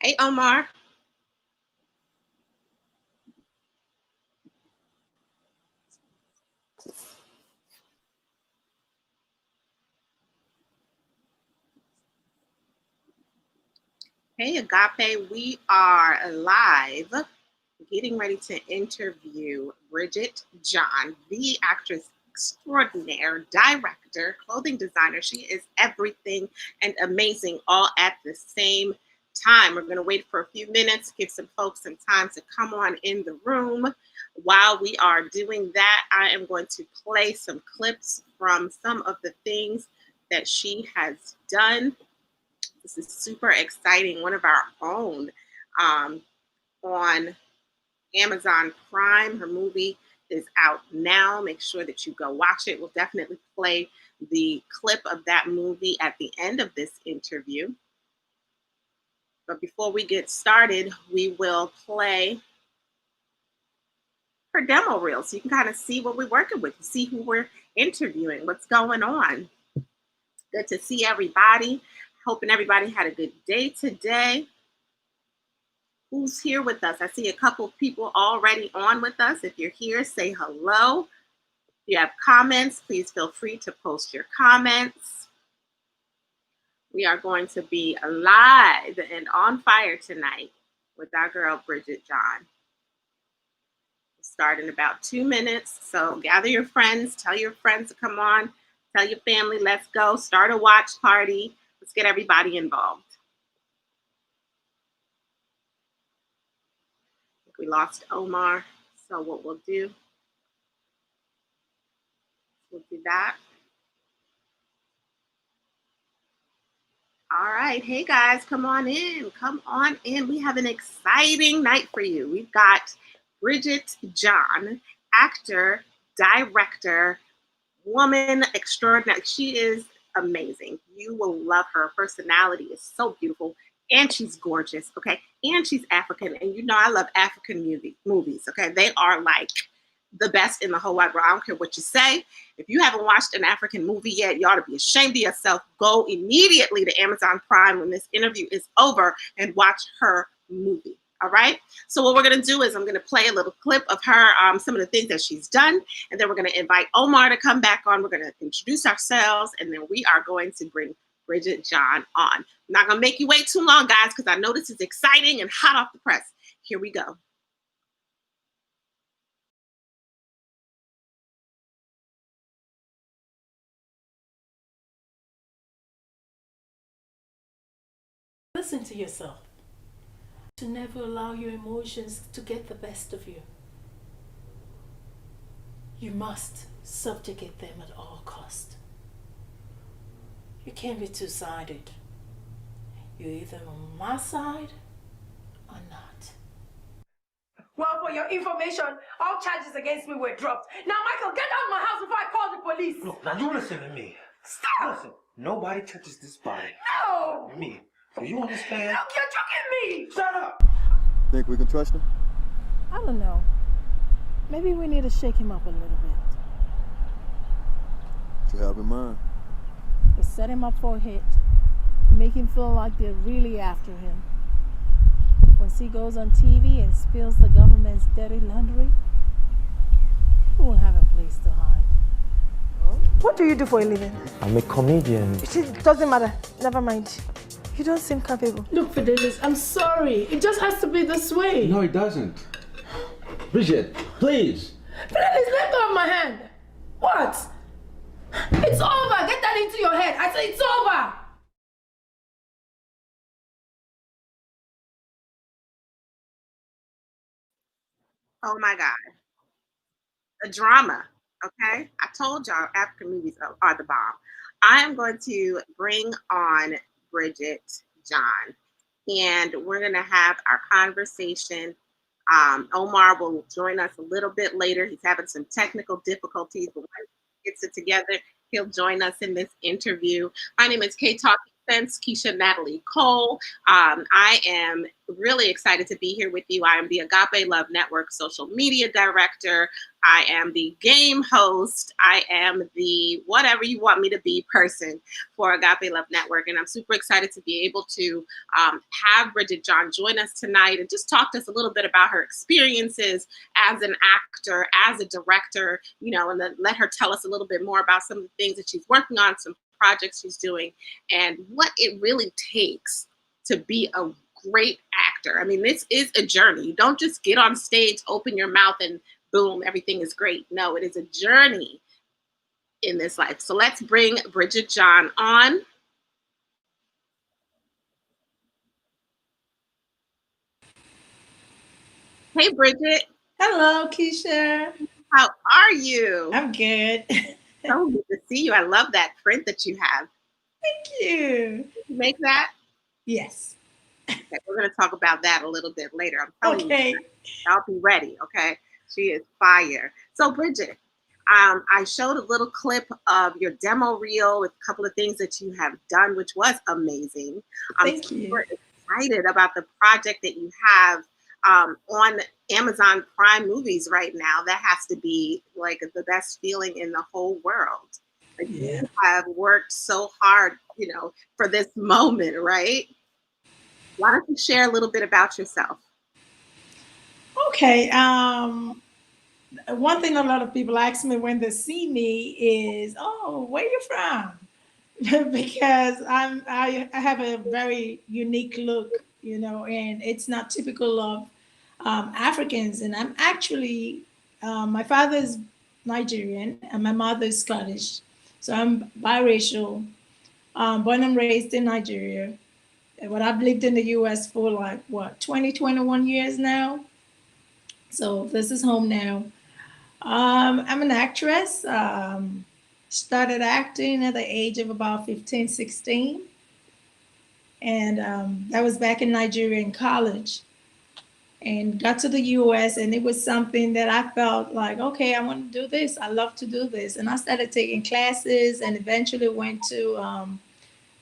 Hey, Omar. Hey, Agape. We are live getting ready to interview Bridget John, the actress extraordinaire, director, clothing designer. She is everything and amazing all at the same time. We're going to wait for a few minutes, give some folks some time to come on in the room. While we are doing that, I am going to play some clips from some of the things that she has done. This is super exciting. One of our own on Amazon Prime. Her movie is out now. Make sure that you go watch it. We'll definitely play the clip of that movie at the end of this interview. But before we get started, we will play her demo reel so you can kind of see what we're working with, see who we're interviewing, what's going on. Good to see everybody. Hoping everybody had a good day today. Who's here with us? I see a couple of people already on with us. If you're here, say hello. If you have comments, please feel free to post your comments. We are going to be live and on fire tonight with our girl, Bridget John. We'll start in about 2 minutes. So gather your friends, tell your friends to come on, tell your family, let's go, start a watch party. Let's get everybody involved. We lost Omar, so what we'll do that. All right, hey guys, come on in. We have an exciting night for you. We've got Bridget John, actor, director, woman extraordinary. She is amazing. You will love her. Her personality is so beautiful, and she's gorgeous, okay? And she's African, and you know I love African movies, okay? They are like the best in the whole wide world. I don't care what you say. If you haven't watched an African movie yet, you ought to be ashamed of yourself. Go immediately to Amazon Prime when this interview is over and watch her movie. All right. So what we're going to do is I'm going to play a little clip of her, some of the things that she's done. And then we're going to invite Omar to come back on. We're going to introduce ourselves. And then we are going to bring Bridget John on. I'm not going to make you wait too long, guys, because I know this is exciting and hot off the press. Here we go. Listen to yourself. To never allow your emotions to get the best of you. You must subjugate them at all cost. You can't be two-sided. You're either on my side or not. Well, for your information, all charges against me were dropped. Now, Michael, get out of my house before I call the police. Look, now you listen to me. Stop! Listen, nobody touches this body. No! Me. Do you understand? Look, you're joking me! Shut up! Think we can trust him? I don't know. Maybe we need to shake him up a little bit. What you have in mind? To set him up for a hit. Make him feel like they're really after him. Once he goes on TV and spills the government's dirty laundry, he won't have a place to hide. What do you do for a living? I'm a comedian. It doesn't matter. Never mind. You don't seem capable. Look, Fidelis, I'm sorry. It just has to be this way. No, it doesn't. Bridget, please. Fidelis, let go of my hand. What? It's over. Get that into your head. I say it's over. Oh my God. The drama. Okay. I told y'all African movies are the bomb. I am going to bring on Bridget John, and we're going to have our conversation. Omar will join us a little bit later. He's having some technical difficulties, but once he gets it together, he'll join us in this interview. My name is KTalkingSense. KTalkingSense, Keisha Natalee Cole. I am really excited to be here with you. I am the Agape Love Network social media director. I am the game host. I am the whatever you want me to be person for Agape Love Network. And I'm super excited to be able to have Bridget John join us tonight and just talk to us a little bit about her experiences as an actor, as a director, you know, and then let her tell us a little bit more about some of the things that she's working on, some projects she's doing, and what it really takes to be a great actor. I mean, this is a journey. You don't just get on stage, open your mouth, and boom, everything is great. No, it is a journey in this life. So let's bring Bridget John on. Hey, Bridget. Hello, Keisha. How are you? I'm good. So good to see you. I love that print that you have. Thank you. Did you make that? Yes. Okay, we're going to talk about that a little bit later. I'm telling you, I'll be ready. Okay, she is fire. So, Bridget, I showed a little clip of your demo reel with a couple of things that you have done, which was amazing. I'm super excited about the project that you have on Amazon Prime Movies right now. That has to be like the best feeling in the whole world. Like, you have worked so hard, you know, for this moment, right? Why don't you share a little bit about yourself? Okay. One thing a lot of people ask me when they see me is, "Oh, where you from?" Because I have a very unique look, you know, and it's not typical of Africans. And I'm actually my father's Nigerian and my mother's Scottish, so I'm biracial. Born and raised in Nigeria. But I've lived in the US for like what 21 years now. So this is home now. I'm an actress. Started acting at the age of about 15, 16. And that was back in Nigeria in college. And got to the US, and it was something that I felt like, okay, I want to do this. I love to do this. And I started taking classes and eventually went to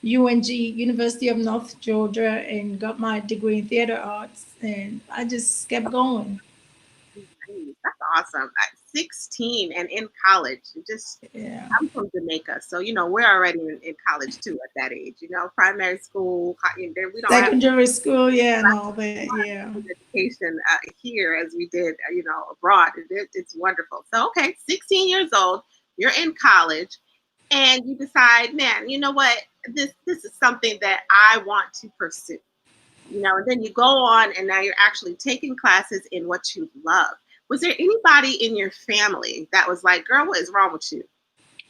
UNG, University of North Georgia, and got my degree in theater arts. And I just kept going. That's awesome. At 16 and in college, I'm from Jamaica. So, you know, we're already in college too at that age, you know, primary school, we don't secondary school, and all that, education here as we did, you know, abroad. It's wonderful. So, okay, 16 years old, you're in college, and you decide, man, you know what, this is something that I want to pursue. You know, and then you go on, and now you're actually taking classes in what you love. Was there anybody in your family that was like, girl, what is wrong with you?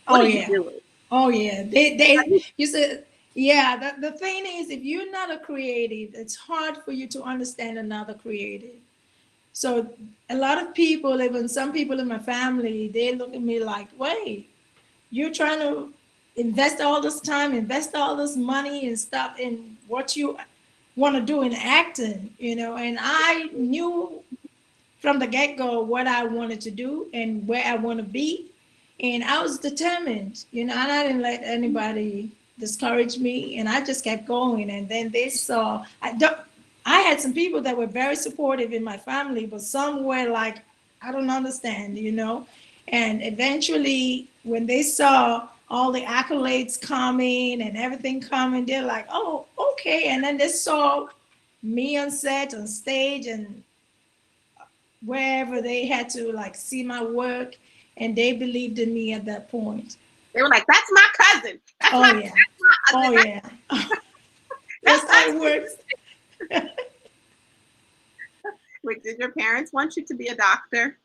What are you doing? Oh, yeah. You said, the thing is, if you're not a creative, it's hard for you to understand another creative. So a lot of people, even some people in my family, they look at me like, wait, you're trying to invest all this time, invest all this money and stuff in what you want to do in acting, you know? And I knew from the get-go what I wanted to do and where I want to be. And I was determined, you know, and I didn't let anybody discourage me. And I just kept going. And then they saw, I had some people that were very supportive in my family, but some were like, I don't understand, you know. And eventually, when they saw all the accolades coming and everything coming, they're like, oh, okay. And then they saw me on set, on stage, and wherever they had to like see my work, and they believed in me at that point. They were like, that's my cousin. That's That's how it works. Wait, did your parents want you to be a doctor?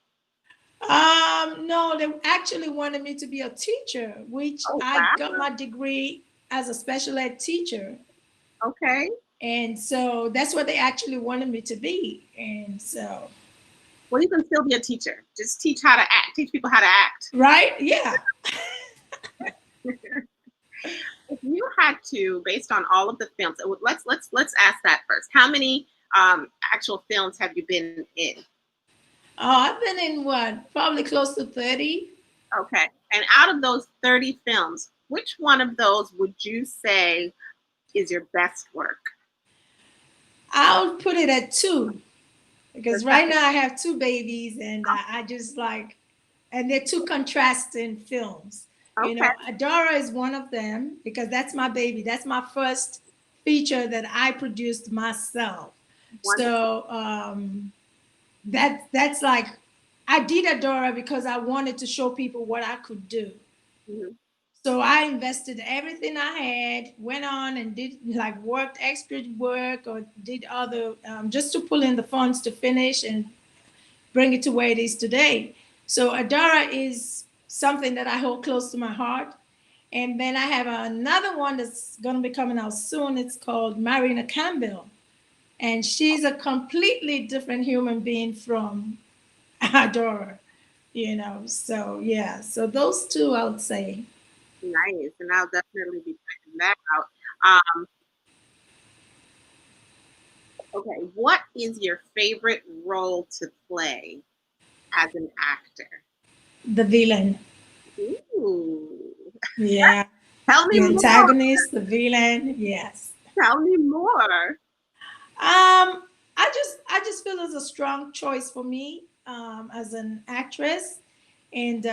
No, they actually wanted me to be a teacher, which I got my degree as a special ed teacher. Okay. And so that's what they actually wanted me to be. And so. Well, you can still be a teacher. Just teach how to act. Teach people how to act. Right? Yeah. If you had to, based on all of the films, let's ask that first. How many actual films have you been in? I've been in probably close to 30. Okay. And out of those 30 films, which one of those would you say is your best work? I'll put it at 2 because right now I have 2 babies, and I just like, and they're 2 contrasting films. You know, Okay. Adora is one of them because that's my baby. That's my first feature that I produced myself. Wonderful. So that's like, I did Adora because I wanted to show people what I could do. Mhm. So I invested everything I had, went on and did like worked extra work or did other just to pull in the funds to finish and bring it to where it is today. So Adara is something that I hold close to my heart. And then I have another one that's going to be coming out soon. It's called Marina Campbell. And she's a completely different human being from Adora, you know. So, yeah. So those 2, I would say. Nice. And I'll definitely be checking that out. Um, okay. What is your favorite role to play as an actor? The villain. Ooh. Yeah. Tell me The more. antagonist, the villain. Yes. Tell me more. I just feel it's a strong choice for me as an actress, and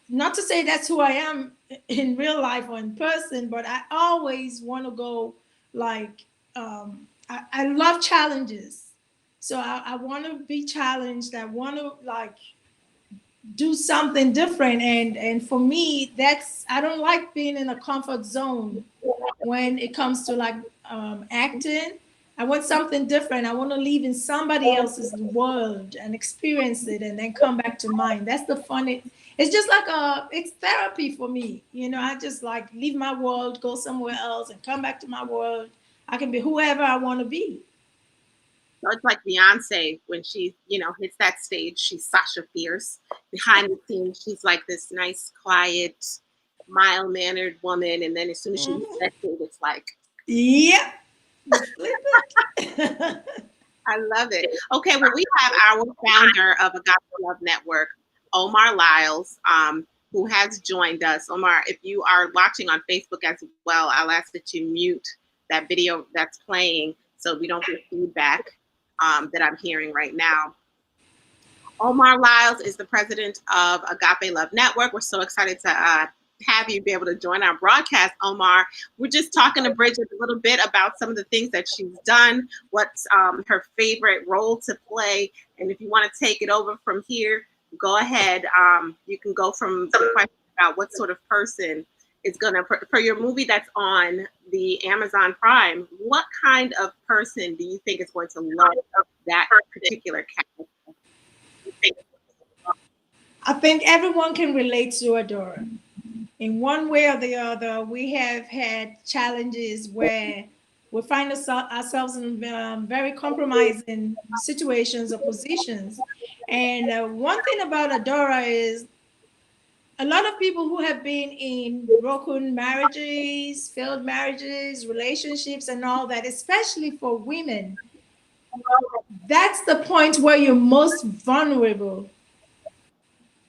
not to say that's who I am in real life or in person, but I always want to go like I love challenges, so I want to be challenged. I want to like do something different, and for me, that's I don't like being in a comfort zone when it comes to like acting. I want something different. I want to live in somebody else's world and experience it and then come back to mine. That's the fun. It's just like it's therapy for me. You know, I just like leave my world, go somewhere else and come back to my world. I can be whoever I want to be. So it's like Beyonce when she, hits that stage. She's Sasha Fierce. Behind the scenes, she's like this nice, quiet, mild-mannered woman, and then as soon as she hits that stage, it's like, Yep. Flip it. I love it. Okay, well, we have our founder of Agape Love Network, Omar Liles, who has joined us. Omar, if you are watching on Facebook as well, I'll ask that you mute that video that's playing so we don't get feedback that I'm hearing right now. Omar Liles is the president of Agape Love Network. We're so excited to have you be able to join our broadcast, Omar. We're just talking to Bridget a little bit about some of the things that she's done, what's her favorite role to play. And if you want to take it over from here, go ahead. You can go from the question about what sort of person is going to, for your movie that's on the Amazon Prime, what kind of person do you think is going to love that particular character? I think everyone can relate to Adora. In one way or the other, we have had challenges where we find ourselves in very compromising situations or positions. And one thing about Adora is a lot of people who have been in broken marriages, failed marriages, relationships, and all that, especially for women, that's the point where you're most vulnerable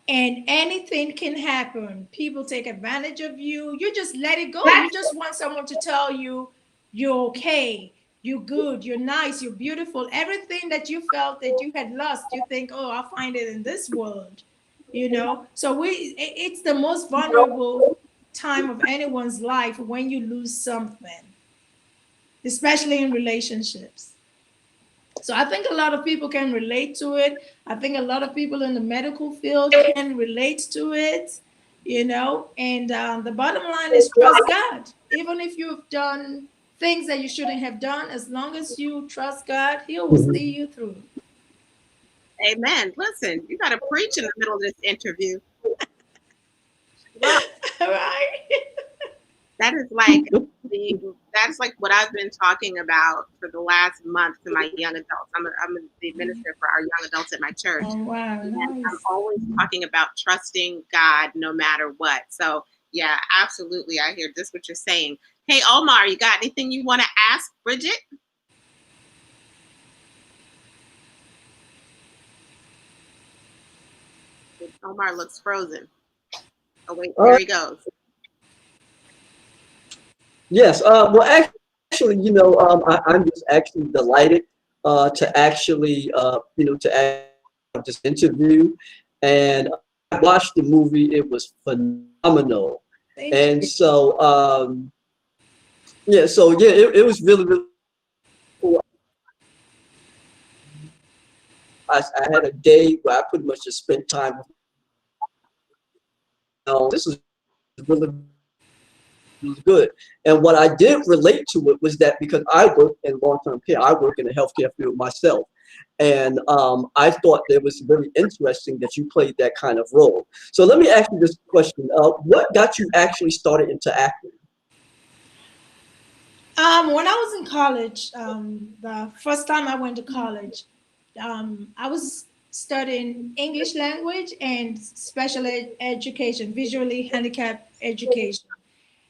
and anything can happen. People take advantage of you. You just let it go. You just want someone to tell you you're okay, you're good, you're nice, you're beautiful. Everything that you felt that you had lost, you think, oh, I'll find it in this world, you know? So it's the most vulnerable time of anyone's life when you lose something, especially in relationships. So I think a lot of people can relate to it. I think a lot of people in the medical field can relate to it, you know. And the bottom line is trust God. Even if you've done things that you shouldn't have done, as long as you trust God, He will see you through. Amen. Listen, you got to preach in the middle of this interview. Well, Right? that is like that's like what I've been talking about for the last month to my young adults. I'm the minister for our young adults at my church. Oh, wow. And Nice. I'm always talking about trusting God no matter what. So yeah, absolutely. I hear just what you're saying. Hey, Omar, you got anything you want to ask Bridget? Omar looks frozen. Oh wait, there he goes. Yes. Well, actually, actually, I'm just actually delighted to actually, this interview, and I watched the movie. It was phenomenal, Thank and you. so it was really really cool. I had a day where I pretty much just spent time with. This is really really good. And what I did relate to it was that because I work in long-term care, I work in the healthcare field myself. And I thought that it was very interesting that you played that kind of role. So let me ask you this question. What got you actually started into acting? When I was in college, the first time I went to college, I was studying English language and special education, visually handicapped education.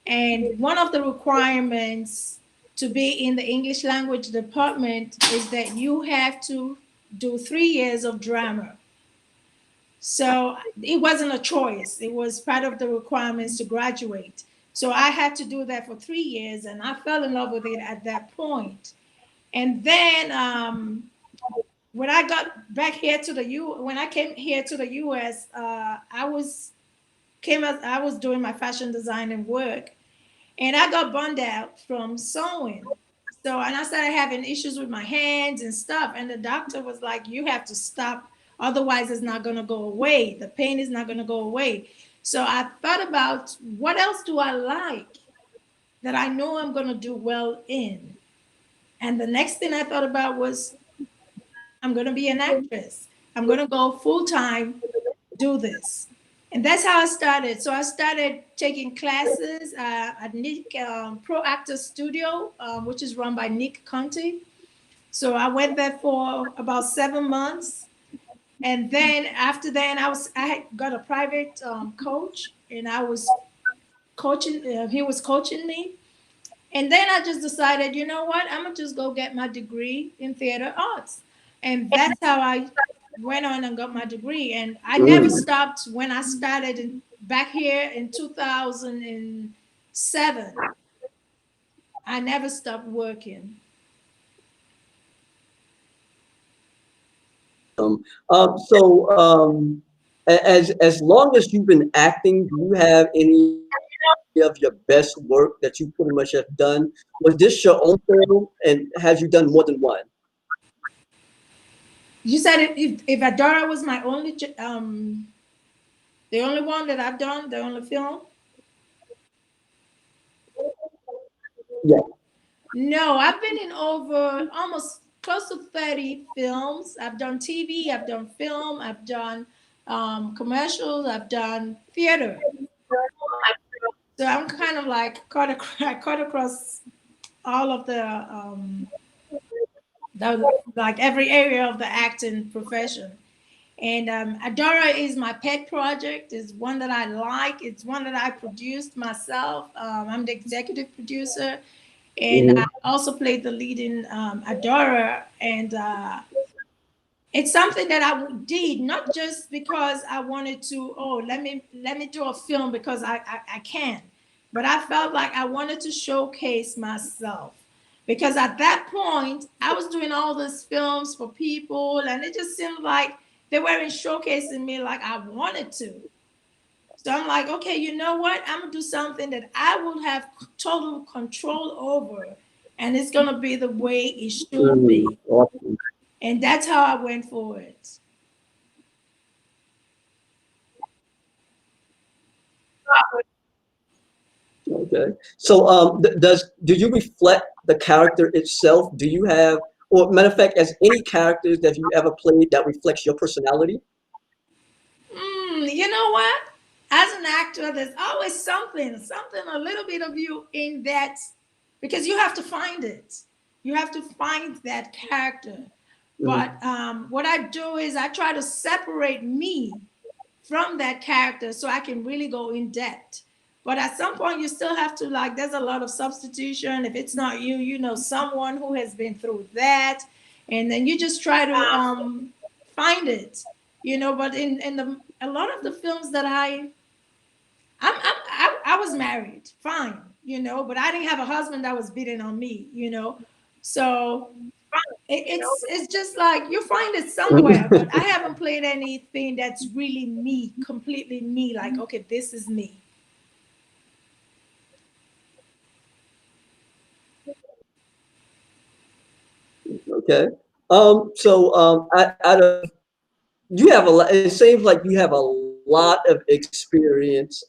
And one of the requirements to be in the English language department is that you have to do 3 years of drama. So it wasn't a choice, it was part of the requirements to graduate. So I had to do that for 3 years, and I fell in love with it at that point. And then when I got back here to the when I came here to the U.S., I was doing my fashion designing work, and I got burned out from sewing. So, and I started having issues with my hands and stuff. And the doctor was like, "You have to stop, otherwise, it's not going to go away. The pain is not going to go away." So, I thought about what else do I like that I know I'm going to do well in. And the next thing I thought about was, I'm going to be an actress. I'm going to go full time, do this. And that's how I started. So I started taking classes at Nick Pro Actor Studio, which is run by Nick Conti. So I went there for about 7 months, and then after that, I had got a private coach, and I was coaching. He was coaching me, and then I just decided, you know what, I'm gonna just go get my degree in theater arts, and that's how I went on and got my degree. And I never Mm. stopped when I started back here in 2007. I never stopped working. As long as you've been acting, do you have any of your best work that you pretty much have done? Was this your own film, and have you done more than one? You said if Adora was my only, the only one that I've done, the only film. Yeah. No, I've been in over almost close to 30 films. I've done TV, I've done film, I've done commercials, I've done theater. So I'm kind of like cut across all of like every area of the acting profession. And Adora is my pet project. It's one that I like. It's one that I produced myself. I'm the executive producer, and I Mhm. also played the lead in Adora. And it's something that did not just because I wanted to. Oh, let me do a film because I can, but I felt like I wanted to showcase myself because at that point I was doing all these films for people, and it just seemed like they weren't showcasing me like I wanted to. So I'm like, okay, you know what? I'm gonna do something that I will have total control over, and it's gonna be the way it should Mm, be. awesome. And that's how I went for it. Okay. So, do you reflect the character itself? Do you have, or matter of fact, as any characters that you ever played that reflects your personality? You know what? As an actor, there's always something, a little bit of you in that, because you have to find it. You have to find that character. Mm. But what I do is I try to separate me from that character so I can really go in depth. But at some point, you still have to, like, there's a lot of substitution. If it's not you, you know someone who has been through that. And then you just try to find it, But in a lot of the films that I was married, fine. but I didn't have a husband that was beating on me. So it's just like you find it somewhere, but I haven't played anything that's really me, completely me, like, okay, this is me. Okay. Out of you have a lot. It seems like you have a lot of experience.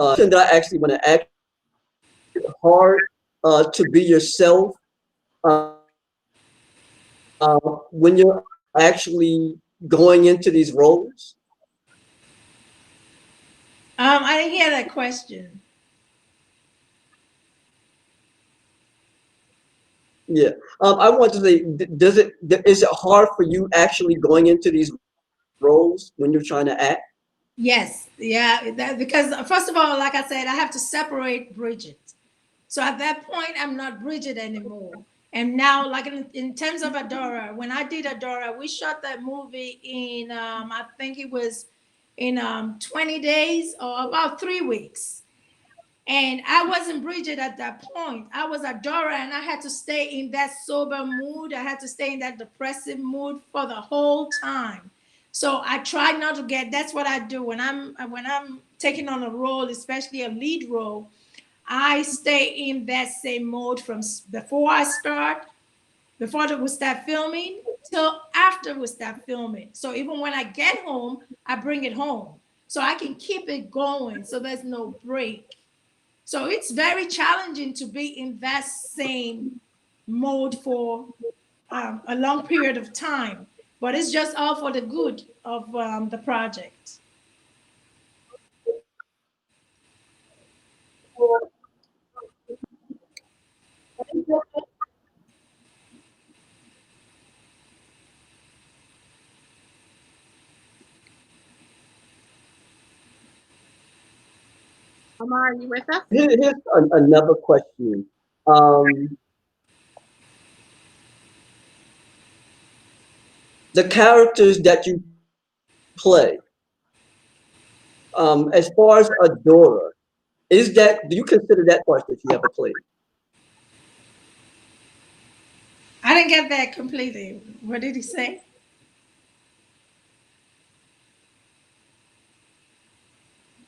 That I actually want to act hard to be yourself when you're actually going into these roles. I didn't hear that question. Yeah. I want to say, is it hard for you actually going into these roles when you're trying to act? Yes, yeah, because first of all, like I said, I have to separate Bridget. So at that point, I'm not Bridget anymore. And now, like in terms of Adora, when I did Adora, we shot that movie in, I think it was in 20 days or about 3 weeks. And I wasn't Bridget at that point. I was Adora, and I had to stay in that sober mood. I had to stay in that depressive mood for the whole time. So I try not to get. That's what I do when I'm taking on a role, especially a lead role. I stay in that same mode from before I start, before we start filming, till after we start filming. So even when I get home, I bring it home, so I can keep it going. So there's no break. So it's very challenging to be in that same mode for a long period of time, but it's just all for the good of the project. Omar, are you with us? Here's another question. Um, the characters that you play, as far as Adora, do you consider that part that you ever played? I didn't get that completely. What did he say?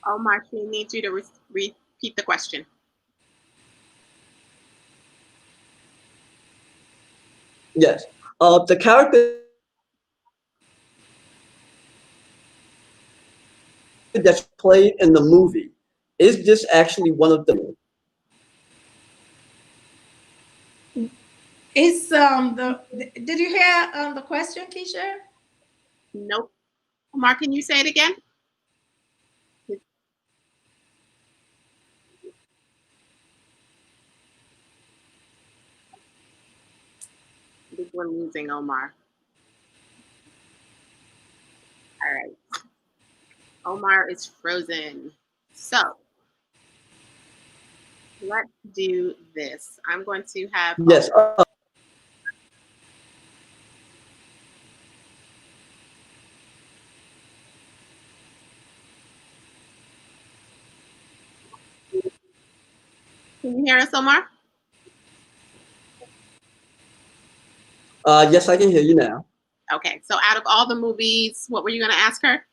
Omar, she needs you to repeat the question. Yes. The character that's played in the movie, is this actually one of them? Is the did you hear the question, Keisha? Nope. Omar, can you say it again? I think we're losing Omar. All right. Omar is frozen. So let's do this. I'm going to have. Yes. Can you hear us, Omar? Yes, I can hear you now. Okay. So out of all the movies, what were you going to ask her?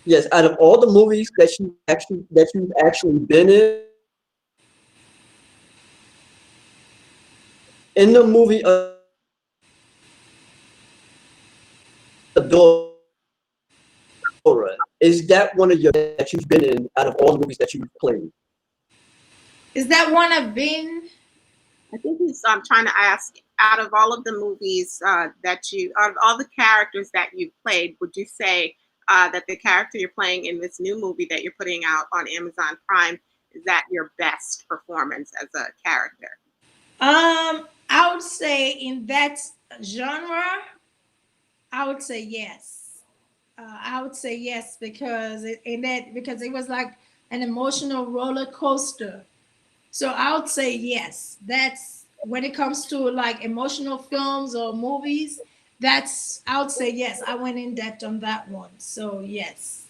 Yes, out of all the movies that you've actually been in the movie Adora, is that one of your that you've been in out of all the movies that you've played? Is that one I've been? I think he's trying to ask, out of all of the movies out of all the characters that you've played, would you say that the character you're playing in this new movie that you're putting out on Amazon Prime, is that your best performance as a character? I would say in that genre, I would say yes. I would say yes because because it was like an emotional roller coaster. So I would say yes. That's when it comes to like emotional films or movies. that's, I would say yes, I went in depth on that one. So yes.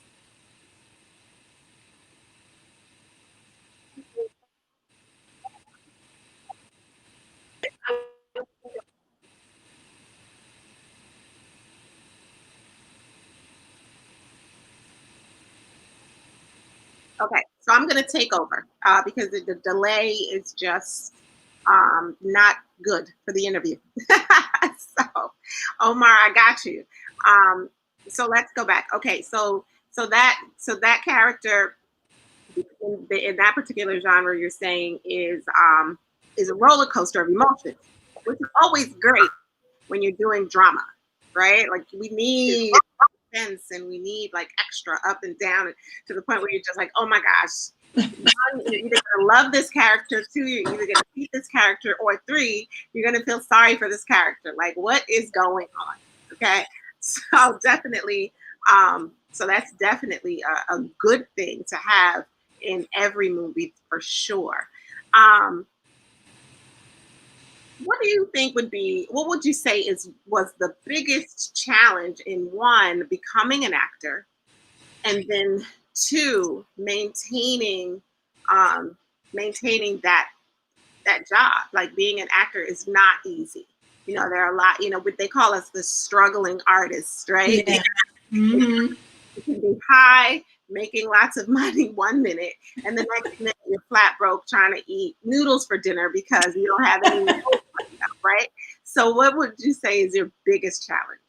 Okay, so I'm going to take over because the delay is just not good for the interview. So, Omar, I got you. So let's go back. Okay, so that character in that particular genre you're saying is a roller coaster of emotions, which is always great when you're doing drama, right? Like we need suspense and we need like extra up and down to the point where you're just like, oh my gosh. One, you're either gonna love this character, two, you're either gonna hate this character, or three, you're gonna feel sorry for this character. Like, what is going on? Okay. So definitely, so that's definitely a good thing to have in every movie for sure. Um, what do you think what would you say was the biggest challenge in one, becoming an actor, and then two, um, maintaining that job? Like being an actor is not easy. There are a lot, what they call us the struggling artists, right? Yeah. Mm-hmm. You can be high, making lots of money one minute, and the next minute you're flat broke trying to eat noodles for dinner because you don't have any money, right? So what would you say is your biggest challenge?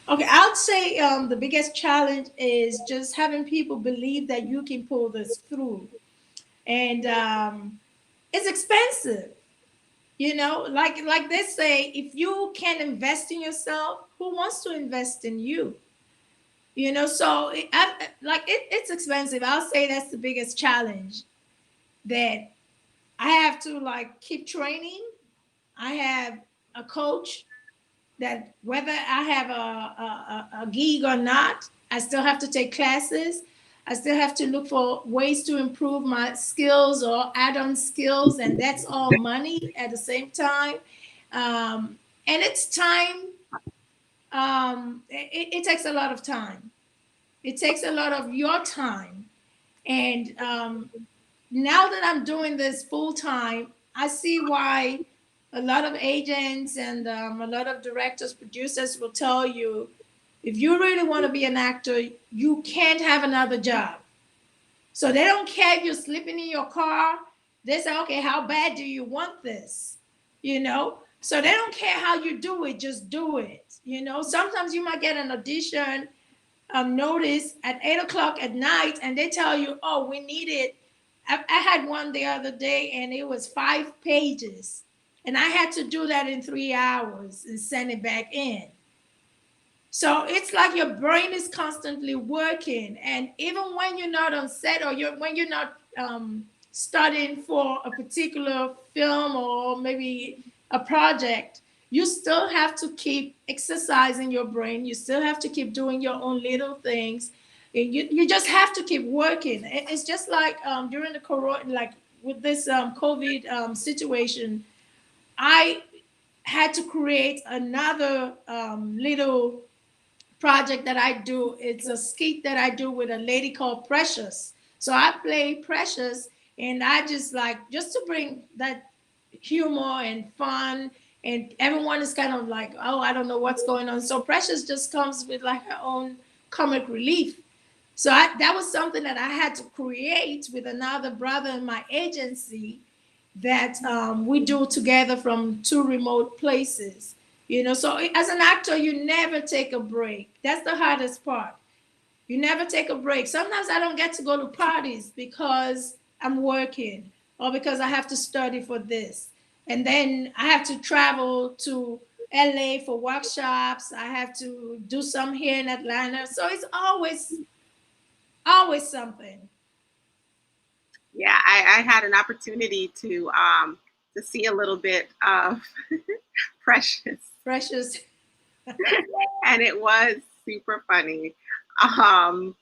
Okay, I would say the biggest challenge is just having people believe that you can pull this through, and it's expensive. Like they say, if you can't invest in yourself, who wants to invest in you? So it's expensive. I'll say that's the biggest challenge, that I have to like keep training. I have a coach that whether I have a gig or not, I still have to take classes. I still have to look for ways to improve my skills or add on skills, and that's all money at the same time. And it's time. It takes a lot of time. It takes a lot of your time. And now that I'm doing this full time, I see why a lot of agents and a lot of directors, producers will tell you, if you really want to be an actor, you can't have another job. So they don't care if you're sleeping in your car. They say, okay, how bad do you want this? So they don't care how you do it, just do it. Sometimes you might get an audition notice at 8 o'clock at night, and they tell you, oh, we need it. I had one the other day, and it was 5 pages, and I had to do that in 3 hours and send it back in. So it's like your brain is constantly working, and even when you're not on set, or when you're not studying for a particular film or maybe a project, you still have to keep exercising your brain. You still have to keep doing your own little things. You just have to keep working. It's just like during the corona, like with this COVID situation, I had to create another little project that I do. It's a skit that I do with a lady called Precious. So I play Precious, and I just to bring that humor and fun, and everyone is kind of like, oh, I don't know what's going on. So Precious just comes with like her own comic relief. So that was something that I had to create with another brother in my agency, that we do together from two remote places. So as an actor, you never take a break. That's the hardest part. You never take a break. Sometimes I don't get to go to parties because I'm working, or because I have to study for this. And then I have to travel to LA for workshops. I have to do some here in Atlanta. So it's always something. Yeah, I had an opportunity to see a little bit of Precious, Precious. and it was super funny. Um,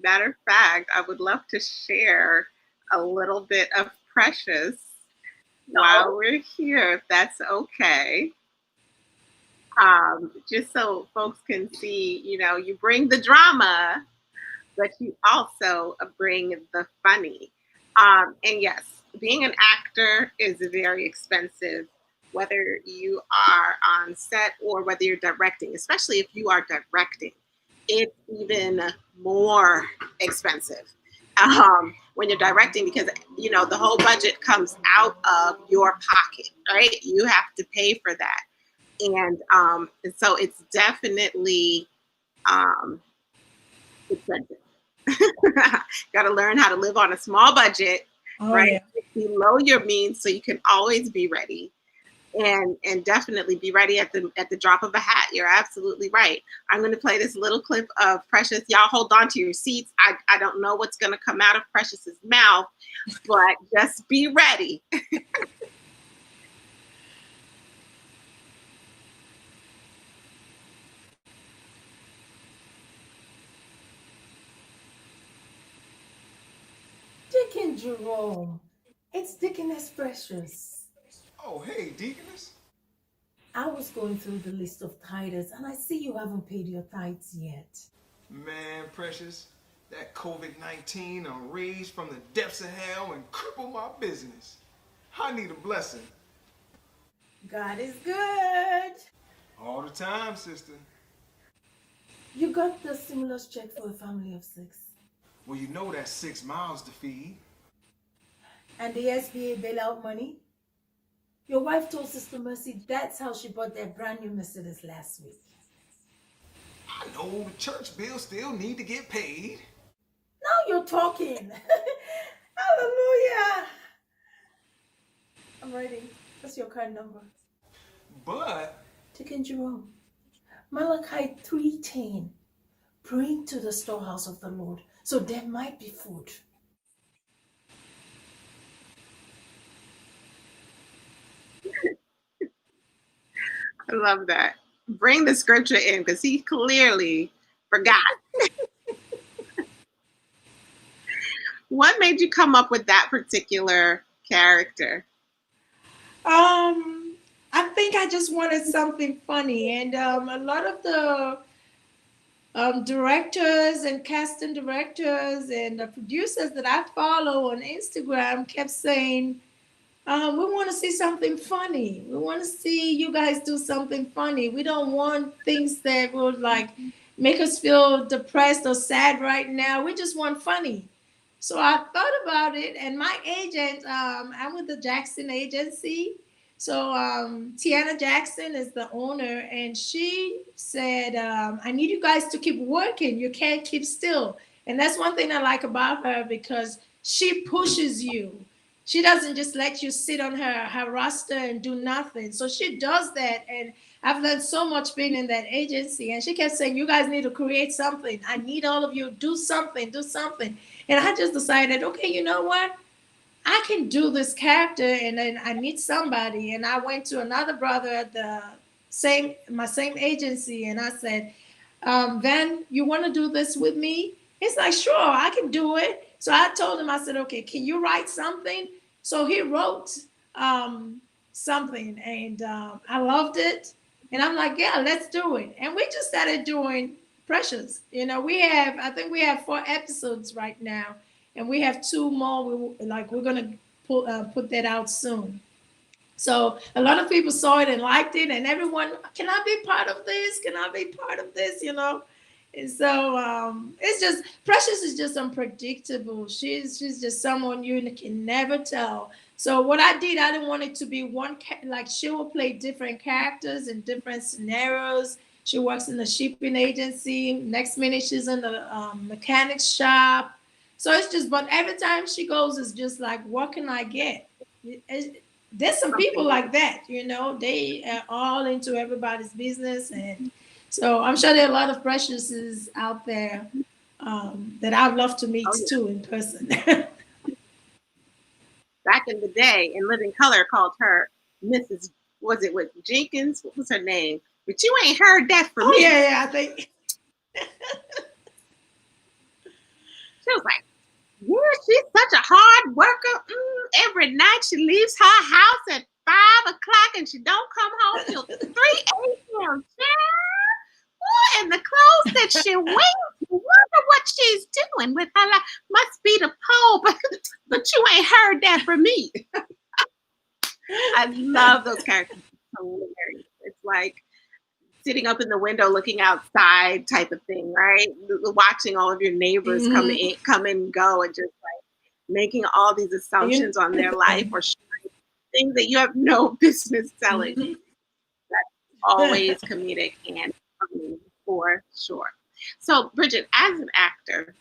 Matter of fact, I would love to share a little bit of Precious while we're here, if that's okay. just so folks can see, you bring the drama, but you also bring the funny. And yes, being an actor is very expensive, whether you are on set or whether you're directing, especially if you are directing. It's even more expensive when you're directing because, the whole budget comes out of your pocket, right? You have to pay for that. And so it's definitely expensive. Got to learn how to live on a small budget, right? Yeah. Below your means, so you can always be ready, and definitely be ready at the drop of a hat. You're absolutely right. I'm going to play this little clip of Precious. Y'all hold on to your seats. I don't know what's going to come out of Precious's mouth, but just be ready. Deacon Jerome, it's Deaconess Precious. Oh, hey, Deaconess. I was going through the list of tithers, and I see you haven't paid your tithes yet. Man, Precious, that COVID-19 raged from the depths of hell and crippled my business. I need a blessing. God is good. All the time, sister. You got the stimulus check for a family of 6. Well, you know that's 6 mouths to feed. And the SBA bailout money? Your wife told Sister Mercy that's how she bought that brand new Mercedes last week. I know the church bills still need to get paid. Now you're talking. Hallelujah. I'm writing. That's your card number. But Deacon Jerome, Malachi 3:10, bring to the storehouse of the Lord, so there might be food. I love that. Bring the scripture in because he clearly forgot. What made you come up with that particular character? I think I just wanted something funny, and a lot of the directors and casting directors and the producers that I follow on Instagram kept saying, we want to see something funny. We want to see you guys do something funny. We don't want things that will make us feel depressed or sad right now. We just want funny. So I thought about it, and my agent, I'm with the Jackson agency. So Tiana Jackson is the owner, and she said, I need you guys to keep working. You can't keep still. And that's one thing I like about her, because she pushes you. She doesn't just let you sit on her roster and do nothing. So she does that. And I've learned so much being in that agency. And she kept saying, you guys need to create something. I need all of you, do something. And I just decided, okay, you know what? I can do this character, and then I need somebody. And I went to another brother at my same agency, and I said, Van, you want to do this with me? He's like, sure, I can do it. So I told him, I said, okay, can you write something? So he wrote something, and I loved it. And I'm like, yeah, let's do it. And we just started doing Precious. I think we have 4 episodes right now. And we have 2 more. We're gonna put that out soon. So a lot of people saw it and liked it, and everyone, can I be part of this? Can I be part of this? And so it's just, Precious is just unpredictable. She's just someone you can never tell. So what I did, I didn't want it to be one, she will play different characters in different scenarios. She works in the shipping agency. Next minute, she's in the mechanic shop. So it's just, but every time she goes, it's just like, what can I get? There's some people like that, they are all into everybody's business. And so I'm sure there are a lot of Preciouses out there that I'd love to meet too in person. Back in the day, in Living Color called her Mrs. Was it with Jenkins? What was her name? But you ain't heard that from me. Yeah, I think. She was like, yeah, she's such a hard worker. Every night she leaves her house at 5 o'clock and she don't come home till 3 a.m. that she wins. Wonder what she's doing with her life. Must be the pole, but you ain't heard that from me. I love those characters. It's hilarious. It's like sitting up in the window looking outside type of thing, right? Watching all of your neighbors come and go, and just like making all these assumptions on their life or things that you have no business telling. That's always comedic and funny for sure. So, Bridget, as an actor,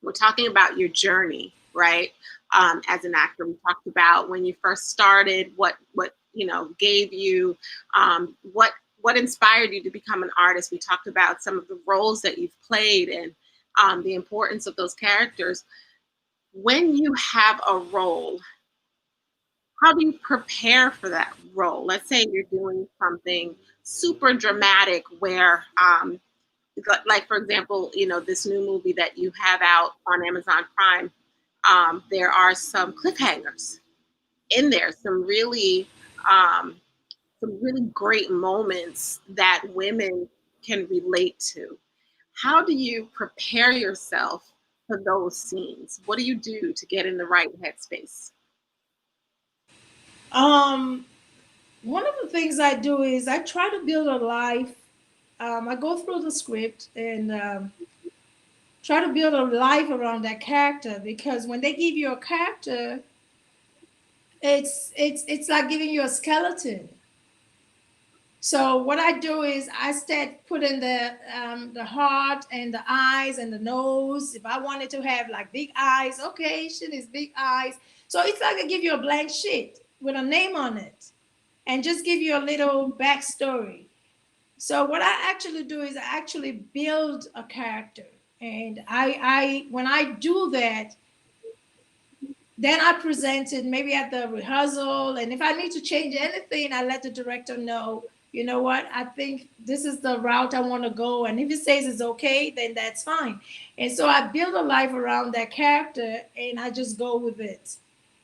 we're talking about your journey, right? As an actor, we talked about when you first started, what gave you, what inspired you to become an artist. We talked about some of the roles that you've played and the importance of those characters. When you have a role, how do you prepare for that role? Let's say you're doing something super dramatic where, like for example, this new movie that you have out on Amazon Prime, there are some cliffhangers in there, some really great moments that women can relate to. How do you prepare yourself for those scenes? What do you do to get in the right headspace? One of the things I do is I try to build a life. I go through the script and try to build a life around that character, because when they give you a character, it's like giving you a skeleton. So what I do is I start putting the heart and the eyes and the nose. If I wanted to have like big eyes, okay, shit is big eyes. So it's like I give you a blank sheet with a name on it and just give you a little backstory. So what I actually do is I actually build a character. And I when I do that, then I present it maybe at the rehearsal. And if I need to change anything, I let the director know, you know what, I think this is the route I want to go. And if he says it's okay, then that's fine. And so I build a life around that character and I just go with it.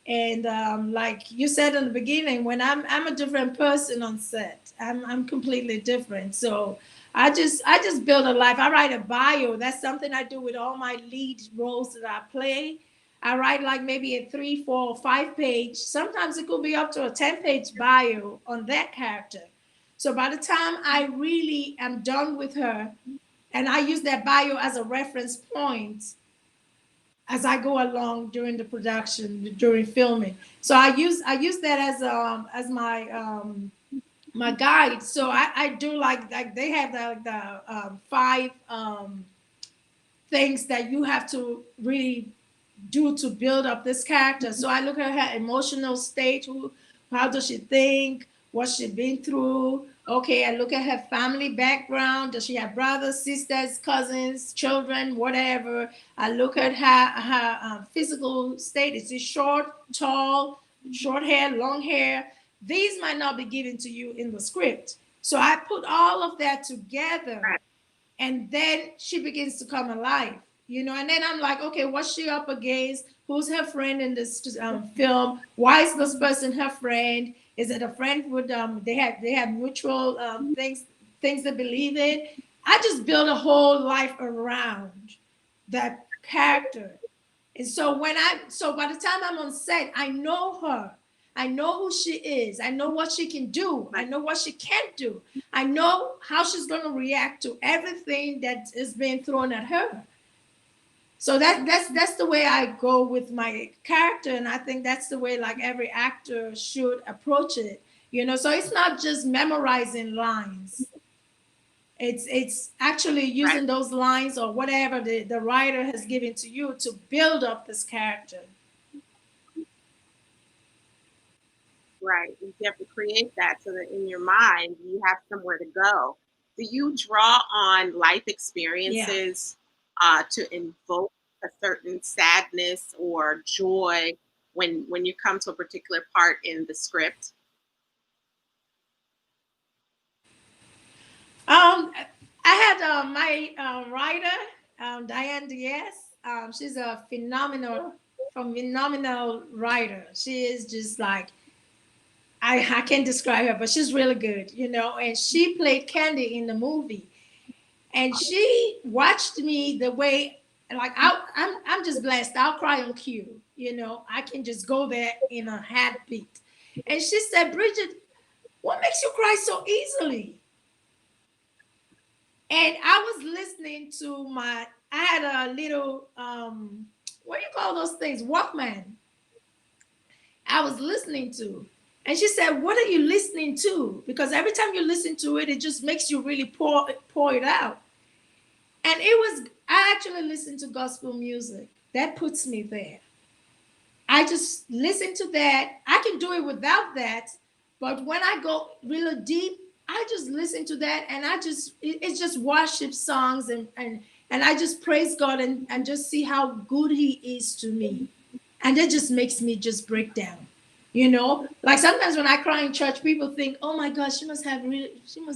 And like you said in the beginning, when I'm a different person on set, I'm completely different. So I just build a life. I write a bio. That's something I do with all my lead roles that I play. I write like maybe a 3, 4, or 5 page. Sometimes it could be up to a 10-page bio on that character. So by the time I really am done with her, and I use that bio as a reference point as I go along during the production, during filming. So I use as my guide. So I do like they have the 5 things that you have to really do to build up this character. So I look at her emotional state. How does she think? What she's been through? Okay, I look at her family background. Does she have brothers, sisters, cousins, children, whatever? I look at her physical state. Is she short, tall, short hair, long hair? These might not be given to you in the script. So I put all of that together, and then she begins to come alive. And then I'm like, okay, what's she up against? Who's her friend in this film? Why is this person her friend? Is it a friend with they have mutual things they believe in? I just build a whole life around that character. And so by the time I'm on set, I know her. I know who she is. I know what she can do. I know what she can't do. I know how she's going to react to everything that is being thrown at her. So that's the way I go with my character, and I think that's the way like every actor should approach it. So it's not just memorizing lines. It's actually using those lines or whatever the writer has given to you to build up this character. Right. You have to create that so that in your mind you have somewhere to go. Do you draw on life experiences to invoke a certain sadness or joy when you come to a particular part in the script? I had my writer, Diane Diaz. She's a phenomenal writer. She is just like, I can't describe her, but she's really good, and she played Candy in the movie. And she watched me the way, like I'm just blessed. I'll cry on cue. You know, I can just go there in a heartbeat. And she said, Bridget, what makes you cry so easily? And I was listening to I had a little, what do you call those things? Walkman. I was listening to. And she said, what are you listening to? Because every time you listen to it, it just makes you really pour it out. And I actually listen to gospel music. That puts me there. I just listen to that. I can do it without that. But when I go really deep, I just listen to that, and it's just worship songs, and I just praise God and just see how good he is to me. And that just makes me just break down. You know, like sometimes when I cry in church, people think, oh my gosh, she must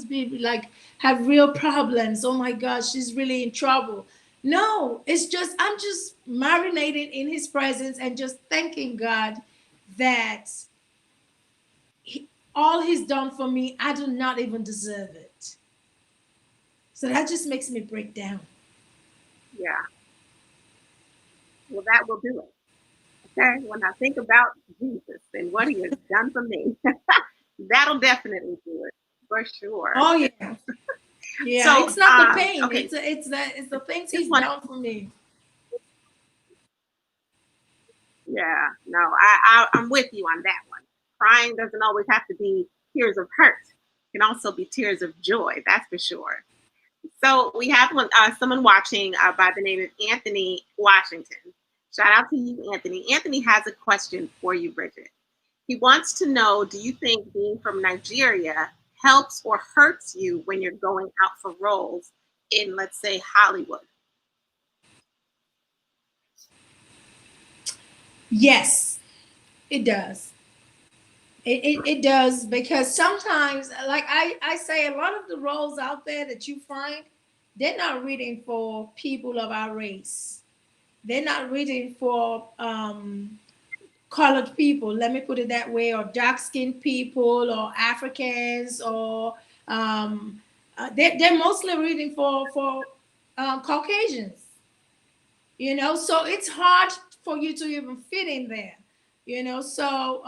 be like have real problems. Oh my gosh, she's really in trouble. No, it's just I'm just marinating in his presence and just thanking God that all he's done for me, I do not even deserve it. So that just makes me break down. Yeah. Well, that will do it. Okay. When I think about Jesus and what he has done for me, that'll definitely do it for sure. Oh yeah. Yeah. So, it's not the pain. Okay. It's the things he's done for me. Yeah. No, I'm with you on that one. Crying doesn't always have to be tears of hurt. It can also be tears of joy. That's for sure. So we have someone watching by the name of Anthony Washington. Shout out to you, Anthony. Anthony has a question for you, Bridget. He wants to know, do you think being from Nigeria helps or hurts you when you're going out for roles in, let's say, Hollywood? Yes, it does. It does, because sometimes, like I say, a lot of the roles out there that you find, they're not reading for people of our race. They're not reading for colored people, let me put it that way, or dark-skinned people, or Africans, or they're mostly reading for Caucasians. You know, so it's hard for you to even fit in there. You know, so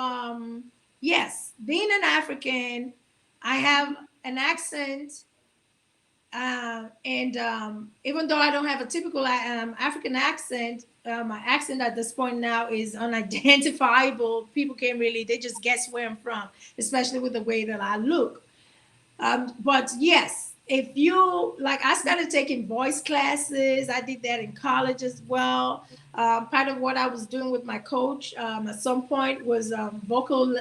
yes, being an African, I have an accent. And even though I don't have a typical African accent, my accent at this point now is unidentifiable. People can't really, they just guess where I'm from, especially with the way that I look. But yes, if you, like, I started taking voice classes. I did that in college as well. Part of what I was doing with my coach at some point was vocal,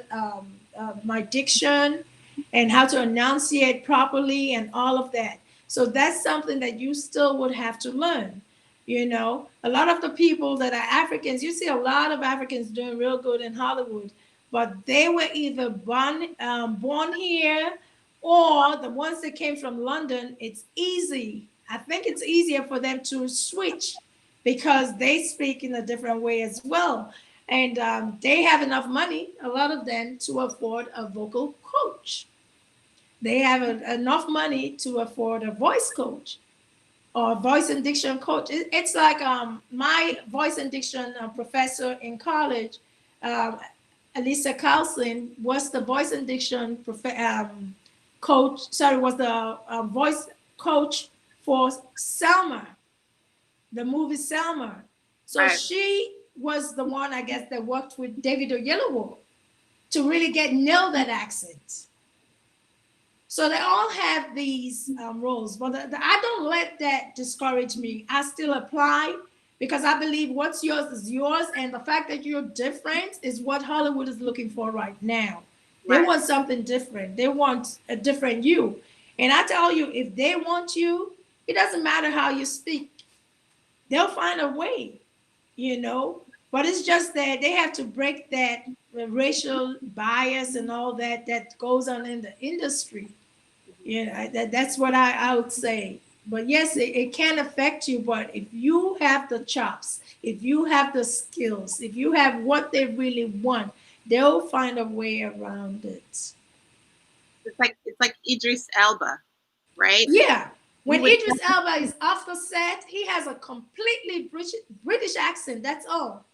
my diction and how to enunciate properly and all of that. So that's something that you still would have to learn. You know, a lot of the people that are Africans, you see a lot of Africans doing real good in Hollywood, but they were either born here, or the ones that came from London. It's easy. I think it's easier for them to switch because they speak in a different way as well. And they have enough money, a lot of them, to afford a vocal coach. They have enough money to afford a voice coach or voice and diction coach. It's like my voice and diction professor in college, Elisa Carlson, was the voice and diction coach. Sorry, was the voice coach for Selma, the movie Selma. So right. She was the one, I guess, that worked with David Oyelowo to really nail that accent. So they all have these roles, but I don't let that discourage me. I still apply because I believe what's yours is yours, and the fact that you're different is what Hollywood is looking for right now. They want something different. They want a different you. And I tell you, if they want you, it doesn't matter how you speak. They'll find a way, you know. But it's just that they have to break that racial bias and all that goes on in the industry. You know, that's what I would say. But yes, it can affect you. But if you have the chops, if you have the skills, if you have what they really want, they'll find a way around it. It's like Idris Elba, right? Yeah. When Idris Elba is off the set, he has a completely British accent. That's all.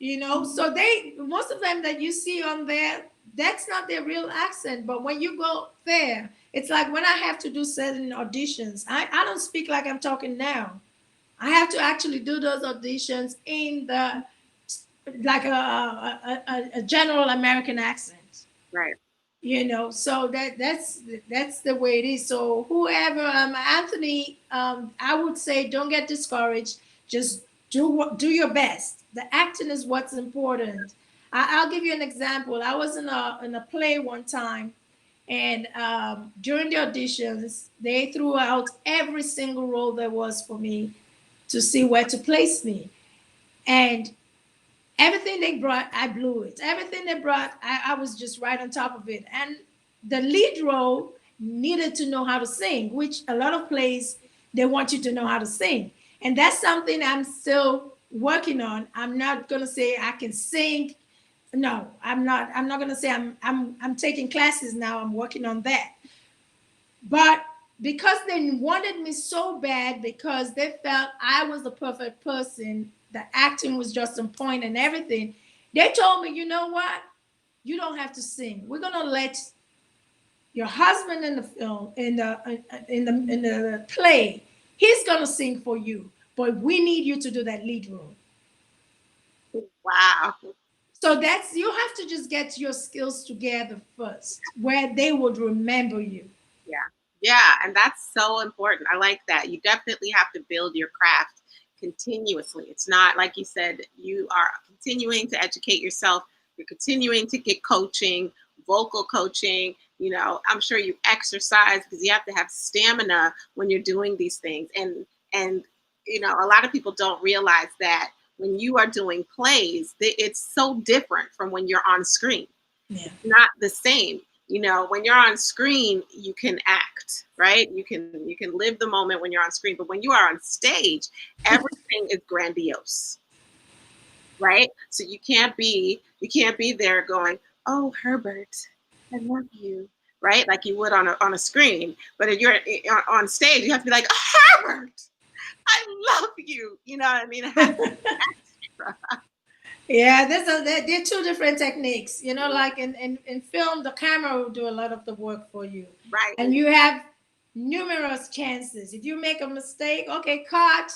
You know, so most of them that you see on there, that's not their real accent. But when you go there, it's like when I have to do certain auditions, I don't speak like I'm talking now. I have to actually do those auditions in the like a general American accent. Right. You know, so that's the way it is. So whoever, Anthony, I would say don't get discouraged. Just do your best. The acting is what's important. I'll give you an example. I was in a play one time, and during the auditions, they threw out every single role there was for me to see where to place me, and everything they brought, I blew it. Everything they brought, I was just right on top of it. And the lead role needed to know how to sing, which a lot of plays, they want you to know how to sing. And that's something I'm still working on. I'm not going to say I can sing. No, I'm not. I'm not going to say I'm taking classes now. I'm working on that. But because they wanted me so bad, because they felt I was the perfect person, the acting was just on point and everything, they told me, you know what? You don't have to sing. We're gonna let your husband in the film, in the play, he's gonna sing for you, but we need you to do that lead role. Wow. So that's, you have to just get your skills together first, where they would remember you. Yeah. Yeah. And that's so important. I like that. You definitely have to build your craft continuously. It's not like you said, you are continuing to educate yourself. You're continuing to get coaching, vocal coaching. You know, I'm sure you exercise because you have to have stamina when you're doing these things. And you know, a lot of people don't realize that when you are doing plays, it's so different from when you're on screen. Yeah. Not the same. You know, when you're on screen, you can act, right? You can live the moment when you're on screen, but when you are on stage, everything is grandiose, right? So you can't be there going, "Oh, Herbert, I love you," right? Like you would on a screen. But if you're on stage, you have to be like, "Oh, Herbert, I love you." You know what I mean? It has to be extra. Yeah, they're two different techniques. You know, like in film, the camera will do a lot of the work for you. Right. And you have numerous chances. If you make a mistake, okay, cut.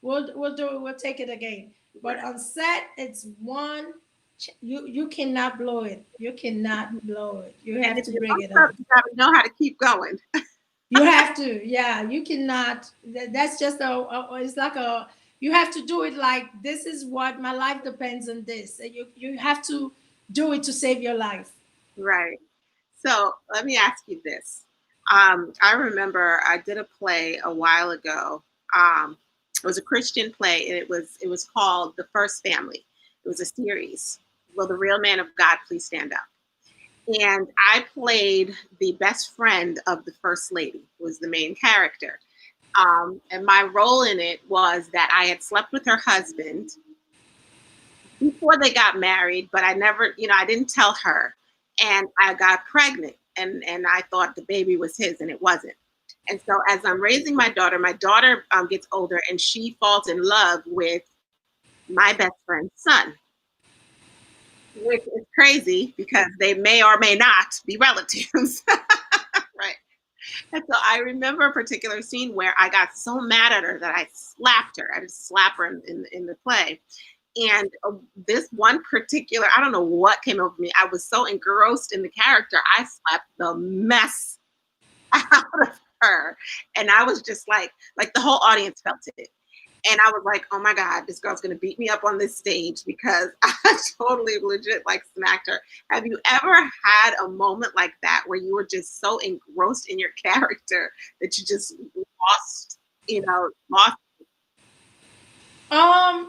We'll take it again. But on set, it's one. You cannot blow it. You cannot blow it. You have to bring it up. You gotta know how to keep going. You have to. Yeah, you cannot. That's just it's like a. You have to do it like, this is what my life depends on this. You have to do it to save your life. Right. So let me ask you this. I remember I did a play a while ago. It was a Christian play, and it was called The First Family. It was a series. Will the real man of God please stand up? And I played the best friend of the first lady, who was the main character. And my role in it was that I had slept with her husband before they got married, but I never, I didn't tell her. And I got pregnant, and I thought the baby was his, and it wasn't. And so as I'm raising my daughter gets older, and she falls in love with my best friend's son, which is crazy because they may or may not be relatives. Right. And so I remember a particular scene where I got so mad at her that I slapped her. I just slapped her in the play. And this one particular, I don't know what came over me. I was so engrossed in the character, I slapped the mess out of her. And I was just like the whole audience felt it. And I was like, oh my God, this girl's going to beat me up on this stage because I totally legit smacked her. Have you ever had a moment like that where you were just so engrossed in your character that you just lost?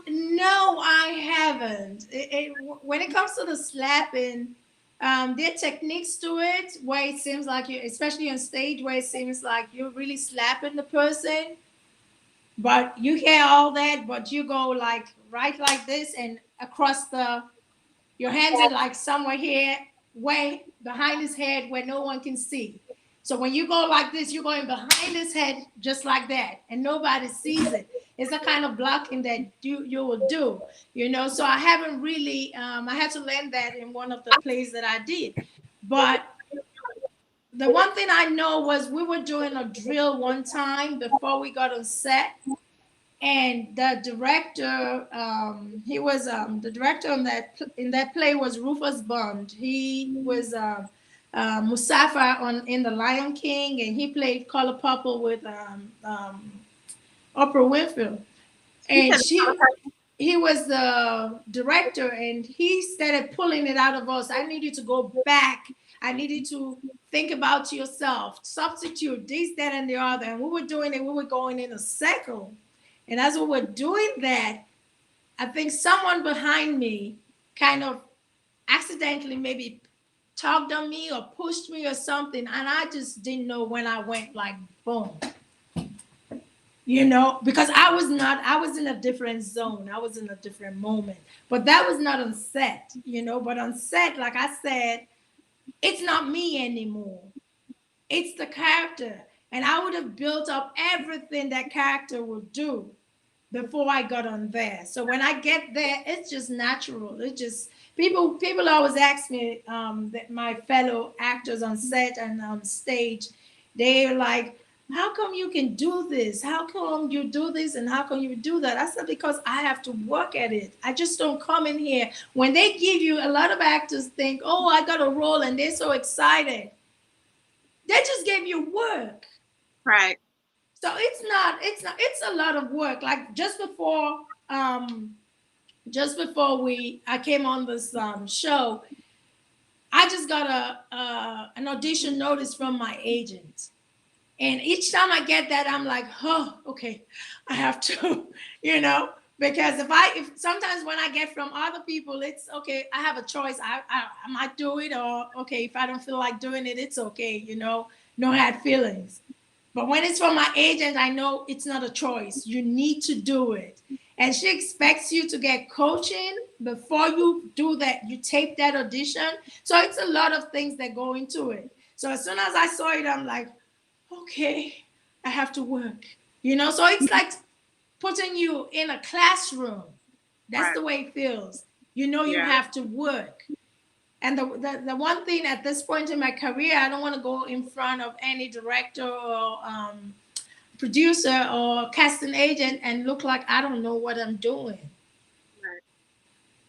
No, I haven't. When it comes to the slapping, there are techniques to it where it seems like you, especially on stage, where it seems like you're really slapping the person. But you hear all that, but you go right like this and across your hands are like somewhere here, way behind his head where no one can see. So when you go like this, you're going behind his head just like that, and nobody sees it. It's a kind of blocking that you will do, So I haven't really. I had to learn that in one of the plays that I did, but the one thing I know was we were doing a drill one time before we got on set, and the director, he was the director in that play was Rufus Bond. He was Mustafa in The Lion King, and he played Color Purple with Oprah Winfrey, and he was the director, and he started pulling it out of us. I needed to go back. I needed to think about yourself, substitute this, that, and the other. And we were doing it. We were going in a circle. And as we were doing that, I think someone behind me kind of accidentally maybe tugged on me or pushed me or something. And I just didn't know when I went like, boom. Because I was in a different zone. I was in a different moment. But that was not on set, But on set, like I said, it's not me anymore. It's the character. And I would have built up everything that character would do before I got on there. So when I get there, it's just natural. It's just people always ask me, that my fellow actors on set and on stage, they're like, how come you can do this? How come you do this? And how come you do that? I said, because I have to work at it. I just don't come in here. When they give you, a lot of actors think, oh, I got a role, and they're so excited. They just gave you work. Right. So it's a lot of work. Like just before I came on this show, I just got an audition notice from my agent. And each time I get that, I'm like, oh, okay, I have to, because if sometimes when I get from other people, it's okay, I have a choice. I might do it, or okay, if I don't feel like doing it, it's okay, no hard feelings. But when it's from my agent, I know it's not a choice. You need to do it. And she expects you to get coaching before you do that. You tape that audition. So it's a lot of things that go into it. So as soon as I saw it, I'm like, okay, I have to work. So it's like putting you in a classroom. That's right. The way it feels. You have to work. And the one thing at this point in my career, I don't want to go in front of any director or producer or casting agent and look like I don't know what I'm doing. Right.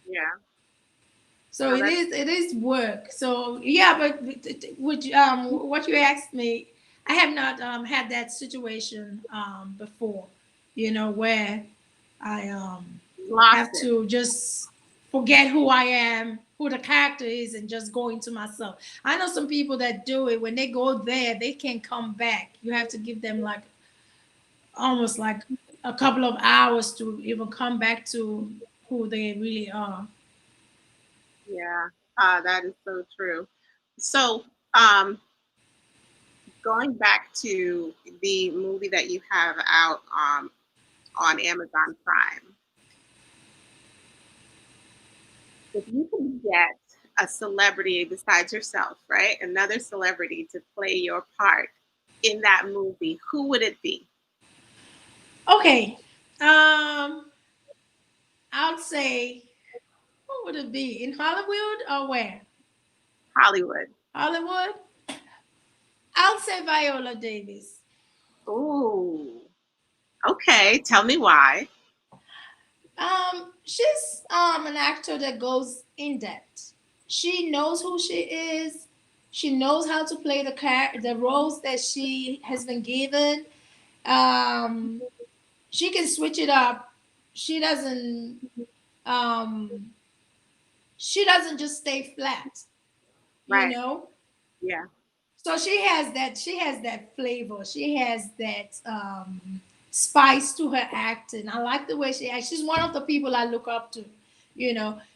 Yeah. So it is work. So yeah, but what you asked me, I have not had that situation before, where I have to just forget who I am, who the character is, and just go into myself. I know some people that do it. When they go there, they can't come back. You have to give them like almost like a couple of hours to even come back to who they really are. Yeah, that is so true. So, going back to the movie that you have out on Amazon Prime, if you can get a celebrity besides yourself, right, another celebrity to play your part in that movie, who would it be? Okay, I would say, who would it be? In Hollywood or where? Hollywood. Hollywood? I'll say Viola Davis. Ooh. Okay, tell me why. She's an actor that goes in depth. She knows who she is. She knows how to play the roles that she has been given. She can switch it up. She doesn't just stay flat. Right. Yeah. So she has that flavor. She has that spice to her acting. I like the way she acts. She's one of the people I look up to.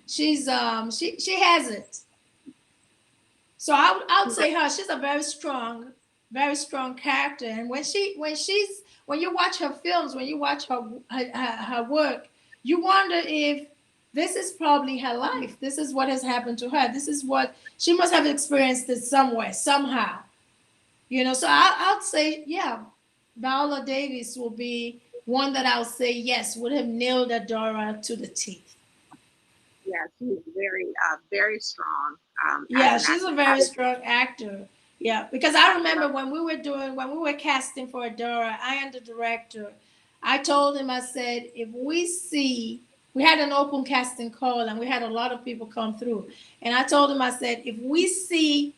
She's she has it. So I would say her. She's a very strong character. And when you watch her films, when you watch her work, you wonder if this is probably her life. This is what has happened to her. This is what she must have experienced it somewhere, somehow. So I'll say, yeah, Viola Davis will be one that I'll say, yes, would have nailed Adora to the teeth. Yeah, she's very strong as Yeah, an she's a actress. very strong actor. Yeah, because I remember when we were casting for Adora, I and the director, I told him, I said, if we see, we had an open casting call and we had a lot of people come through. And I told him, I said, if we see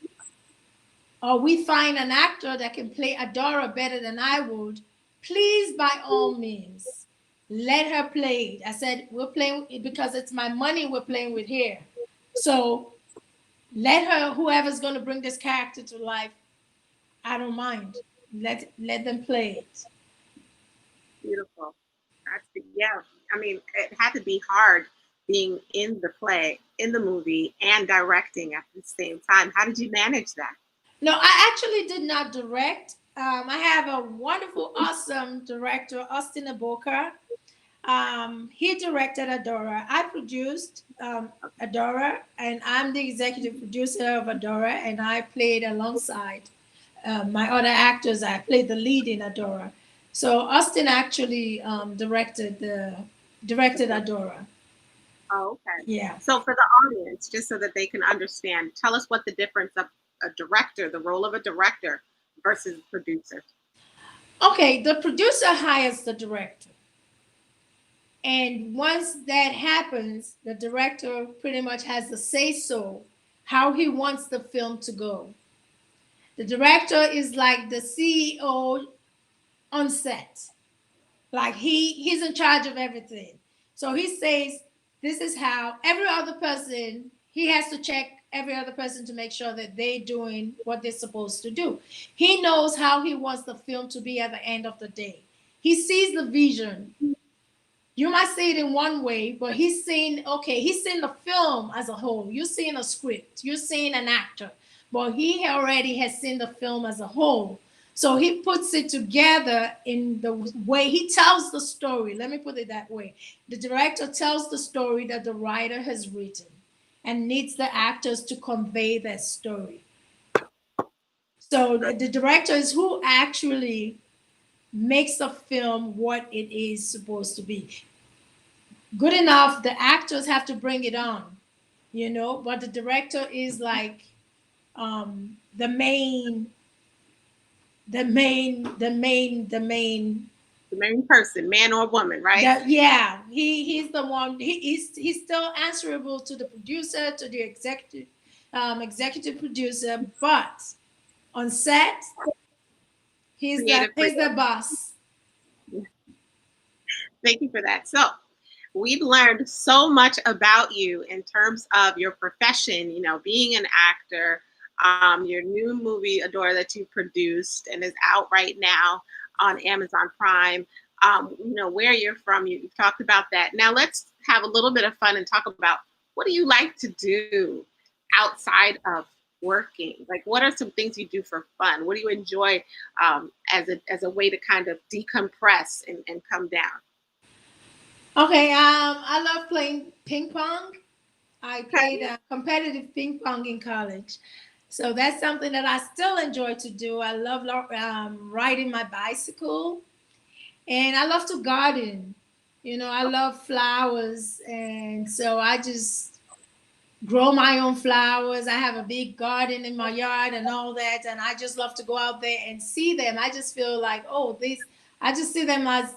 or we find an actor that can play Adora better than I would, please, by all means, let her play it. I said, we're playing because it's my money we're playing with here. So let her, whoever's going to bring this character to life, I don't mind. Let them play it. Beautiful. Yeah. I mean, it had to be hard being in the play, in the movie, and directing at the same time. How did you manage that? No, I actually did not direct. I have a wonderful, awesome director, Austin Aboka. He directed Adora. I produced Adora, and I'm the executive producer of Adora, and I played alongside my other actors. I played the lead in Adora. So Austin actually directed Adora. Oh, okay. Yeah. So for the audience, just so that they can understand, tell us what the difference of a director, the role of a director versus a producer. Okay, the producer hires the director. And once that happens, the director pretty much has the say so how he wants the film to go. The director is like the CEO on set. Like he's in charge of everything. So he says this is how every other person, he has to check every other person to make sure that they're doing what they're supposed to do. He knows how he wants the film to be at the end of the day. He sees the vision. You might see it in one way, but he's seeing the film as a whole. You're seeing a script, you're seeing an actor, but he already has seen the film as a whole. So he puts it together in the way he tells the story. Let me put it that way. The director tells the story that the writer has written and needs the actors to convey that story. So the director is who actually makes a film what it is supposed to be. Good enough, the actors have to bring it on, but the director is like the main The main person, man or woman, right? yeah, he's the one. He's still answerable to the producer, to the executive producer, but on set he's the boss. Thank you for that. So we've learned so much about you in terms of your profession, being an actor, your new movie, Adora, that you produced and is out right now on Amazon Prime, where you're from. You've talked about that. Now let's have a little bit of fun and talk about what do you like to do outside of working? Like, what are some things you do for fun? What do you enjoy as a way to kind of decompress and come down? Okay, I love playing ping pong. I played competitive ping pong in college. So that's something that I still enjoy to do. I love riding my bicycle, and I love to garden. I love flowers, and so I just grow my own flowers. I have a big garden in my yard and all that, and I just love to go out there and see them. I just feel like, I just see them as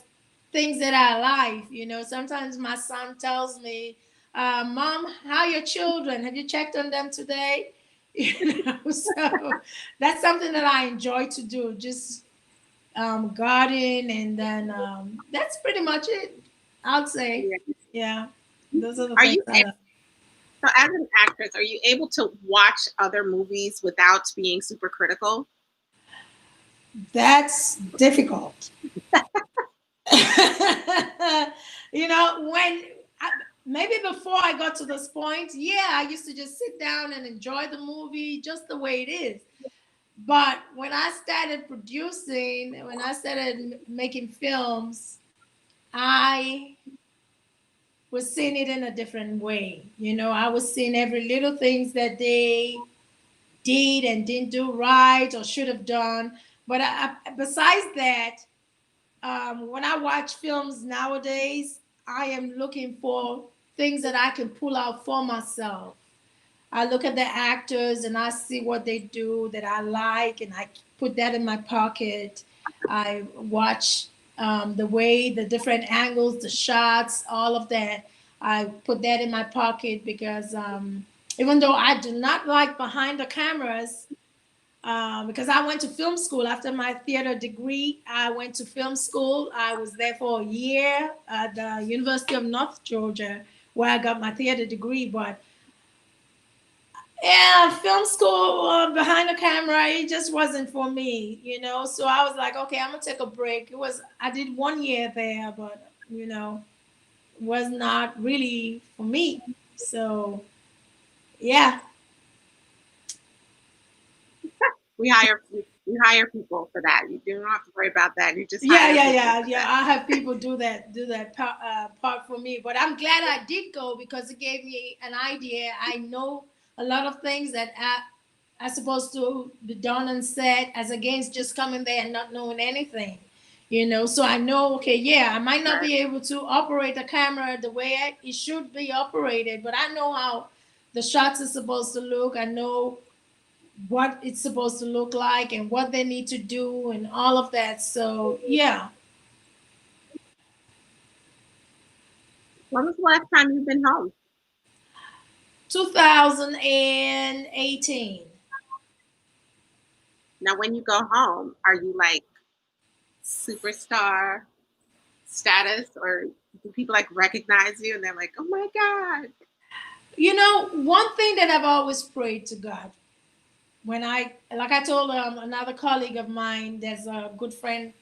things that I like. Sometimes my son tells me, Mom, how are your children? Have you checked on them today? So that's something that I enjoy to do, just garden, and then that's pretty much it, I'd say. Yeah, those are the Are things you I love. So as an actress, are you able to watch other movies without being super critical? That's difficult. When maybe before I got to this point, yeah, I used to just sit down and enjoy the movie just the way it is. But when I started producing, when I started making films, I was seeing it in a different way. I was seeing every little things that they did and didn't do right or should have done. But besides that, when I watch films nowadays, I am looking for things that I can pull out for myself. I look at the actors and I see what they do that I like, and I put that in my pocket. I watch the way, the different angles, the shots, all of that. I put that in my pocket because even though I do not like behind the cameras, because I went to film school after my theater degree. I went to film school. I was there for a year at the University of North Georgia, where I got my theater degree. But yeah, film school behind the camera, it just wasn't for me, So I was like, okay, I'm gonna take a break. I did 1 year there, but was not really for me. So yeah. We hire people for that. You don't have to worry about that. You just Yeah, hire yeah, people yeah, for yeah. that. I have people do that part for me. But I'm glad I did go because it gave me an idea. I know a lot of things that are supposed to be done and said, as against just coming there and not knowing anything. So I know, okay, yeah, I might not be able to operate the camera the way it should be operated, but I know how the shots are supposed to look. I know what it's supposed to look like and what they need to do and all of that. So yeah. When was the last time you've been home? 2018. Now, when you go home, are you like superstar status, or do people like recognize you and they're like, "Oh my God"? One thing that I've always prayed to God, when I told another colleague of mine, there's a good friend,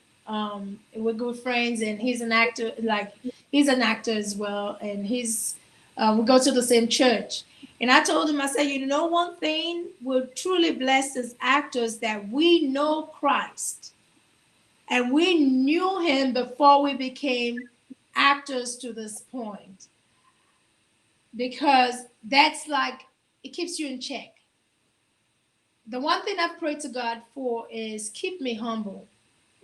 we're good friends, and he's an actor, as well, and we go to the same church. And I told him, I said, one thing will truly bless us actors, that we know Christ and we knew him before we became actors to this point, because that's like, it keeps you in check. The one thing I've prayed to God for is keep me humble.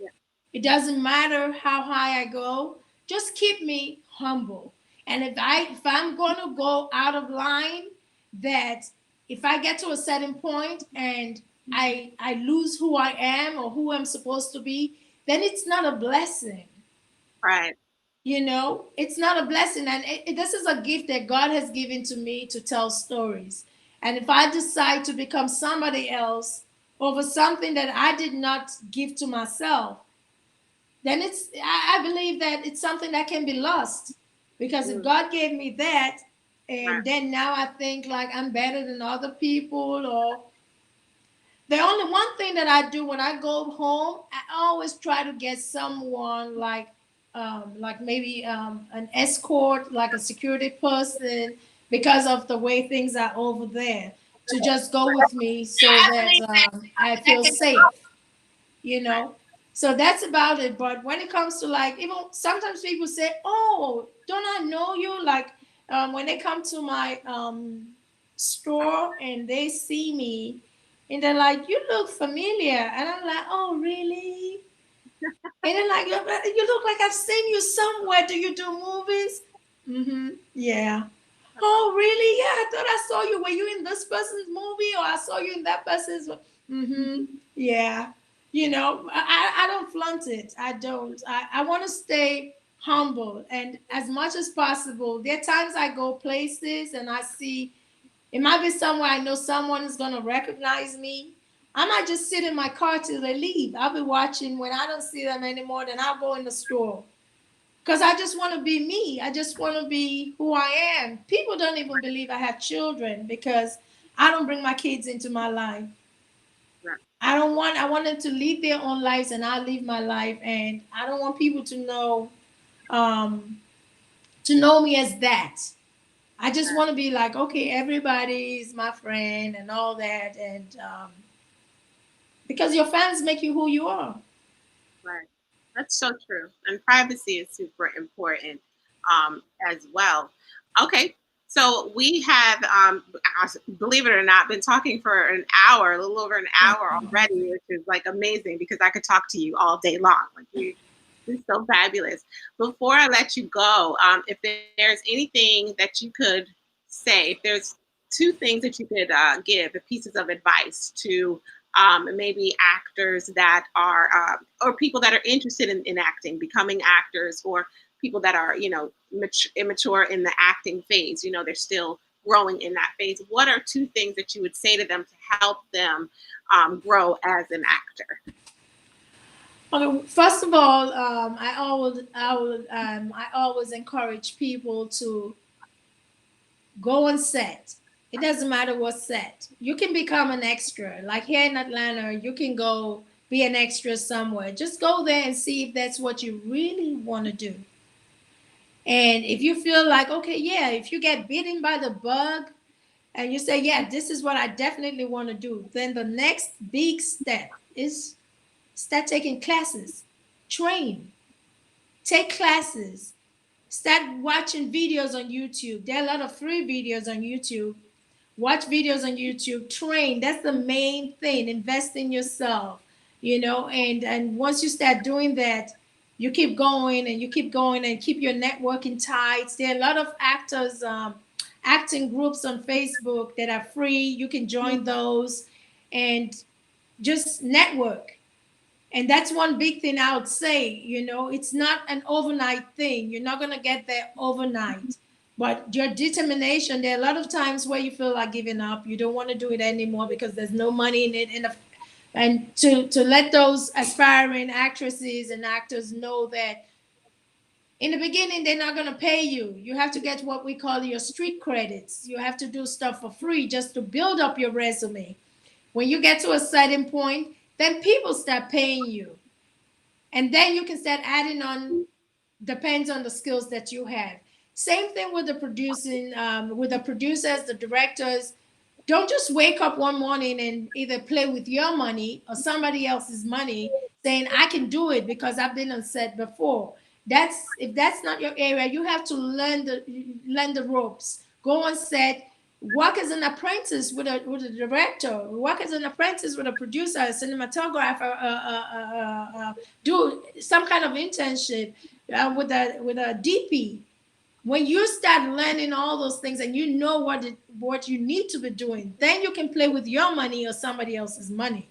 Yeah. It doesn't matter how high I go, just keep me humble. And if I'm going to go out of line, that if I get to a certain point and I lose who I am or who I'm supposed to be, then it's not a blessing. Right. It's not a blessing. And this is a gift that God has given to me to tell stories. And if I decide to become somebody else over something that I did not give to myself, then I believe that it's something that can be lost. Because if God gave me that, and then now I think like I'm better than other people, or the only one thing that I do when I go home, I always try to get someone like maybe an escort, like a security person, because of the way things are over there, to just go with me so that I feel safe, So that's about it. But when it comes to like, even sometimes people say, "Oh, don't I know you?" Like when they come to my store and they see me, and they're like, "You look familiar," and I'm like, "Oh, really?" And they're like, "You look like I've seen you somewhere. Do you do movies?" Mm-hmm. Yeah. Oh, really? Yeah, I thought I saw you. Were you in this person's movie, or I saw you in that person's? Mm-hmm. Yeah. I don't flaunt it. I don't. I want to stay humble, and as much as possible. There are times I go places and I see it might be somewhere I know someone is going to recognize me. I might just sit in my car till they leave. I'll be watching. When I don't see them anymore, then I'll go in the store. Because I just want to be me. I just want to be who I am. People don't even believe I have children because I don't bring my kids into my life. Right. I want them to live their own lives and I live my life. And I don't want people to know me as that. I just want to be like, okay, everybody's my friend and all that. And because your fans make you who you are. Right. That's so true. And privacy is super important as well. Okay. So we have, believe it or not, been talking for an hour, a little over an hour already, which is like amazing because I could talk to you all day long. Like you're so fabulous. Before I let you go, if there's anything that you could say, if there's two things that you could give, pieces of advice to maybe actors that are, or people that are interested in acting, becoming actors, or people that are, immature in the acting phase, they're still growing in that phase. What are two things that you would say to them to help them grow as an actor? Okay, first of all, I always encourage people to go on set. It doesn't matter what set. You can become an extra. Like here in Atlanta, you can go be an extra somewhere. Just go there and see if that's what you really want to do. And if you feel like, okay, yeah, if you get bitten by the bug and you say, yeah, this is what I definitely want to do, then the next big step is start taking classes, train, take classes, start watching videos on YouTube. There are a lot of free videos on YouTube. Watch videos on YouTube, train. That's the main thing. Invest in yourself, and once you start doing that, you keep going and you keep going and keep your networking tight. There are a lot of actors, acting groups on Facebook that are free. You can join those and just network. And that's one big thing I would say, it's not an overnight thing. You're not going to get there overnight. But your determination, there are a lot of times where you feel like giving up. You don't want to do it anymore because there's no money in it. And to let those aspiring actresses and actors know that in the beginning, they're not going to pay you. You have to get what we call your street credits. You have to do stuff for free just to build up your resume. When you get to a certain point, then people start paying you. And then you can start adding on, depends on the skills that you have. Same thing with the producing, with the producers, the directors. Don't just wake up one morning and either play with your money or somebody else's money saying, I can do it because I've been on set before. If that's not your area, you have to learn the ropes. Go on set, work as an apprentice with a director, work as an apprentice with a producer, a cinematographer, do some kind of internship with a DP. When you start learning all those things and you know what you need to be doing, then you can play with your money or somebody else's money,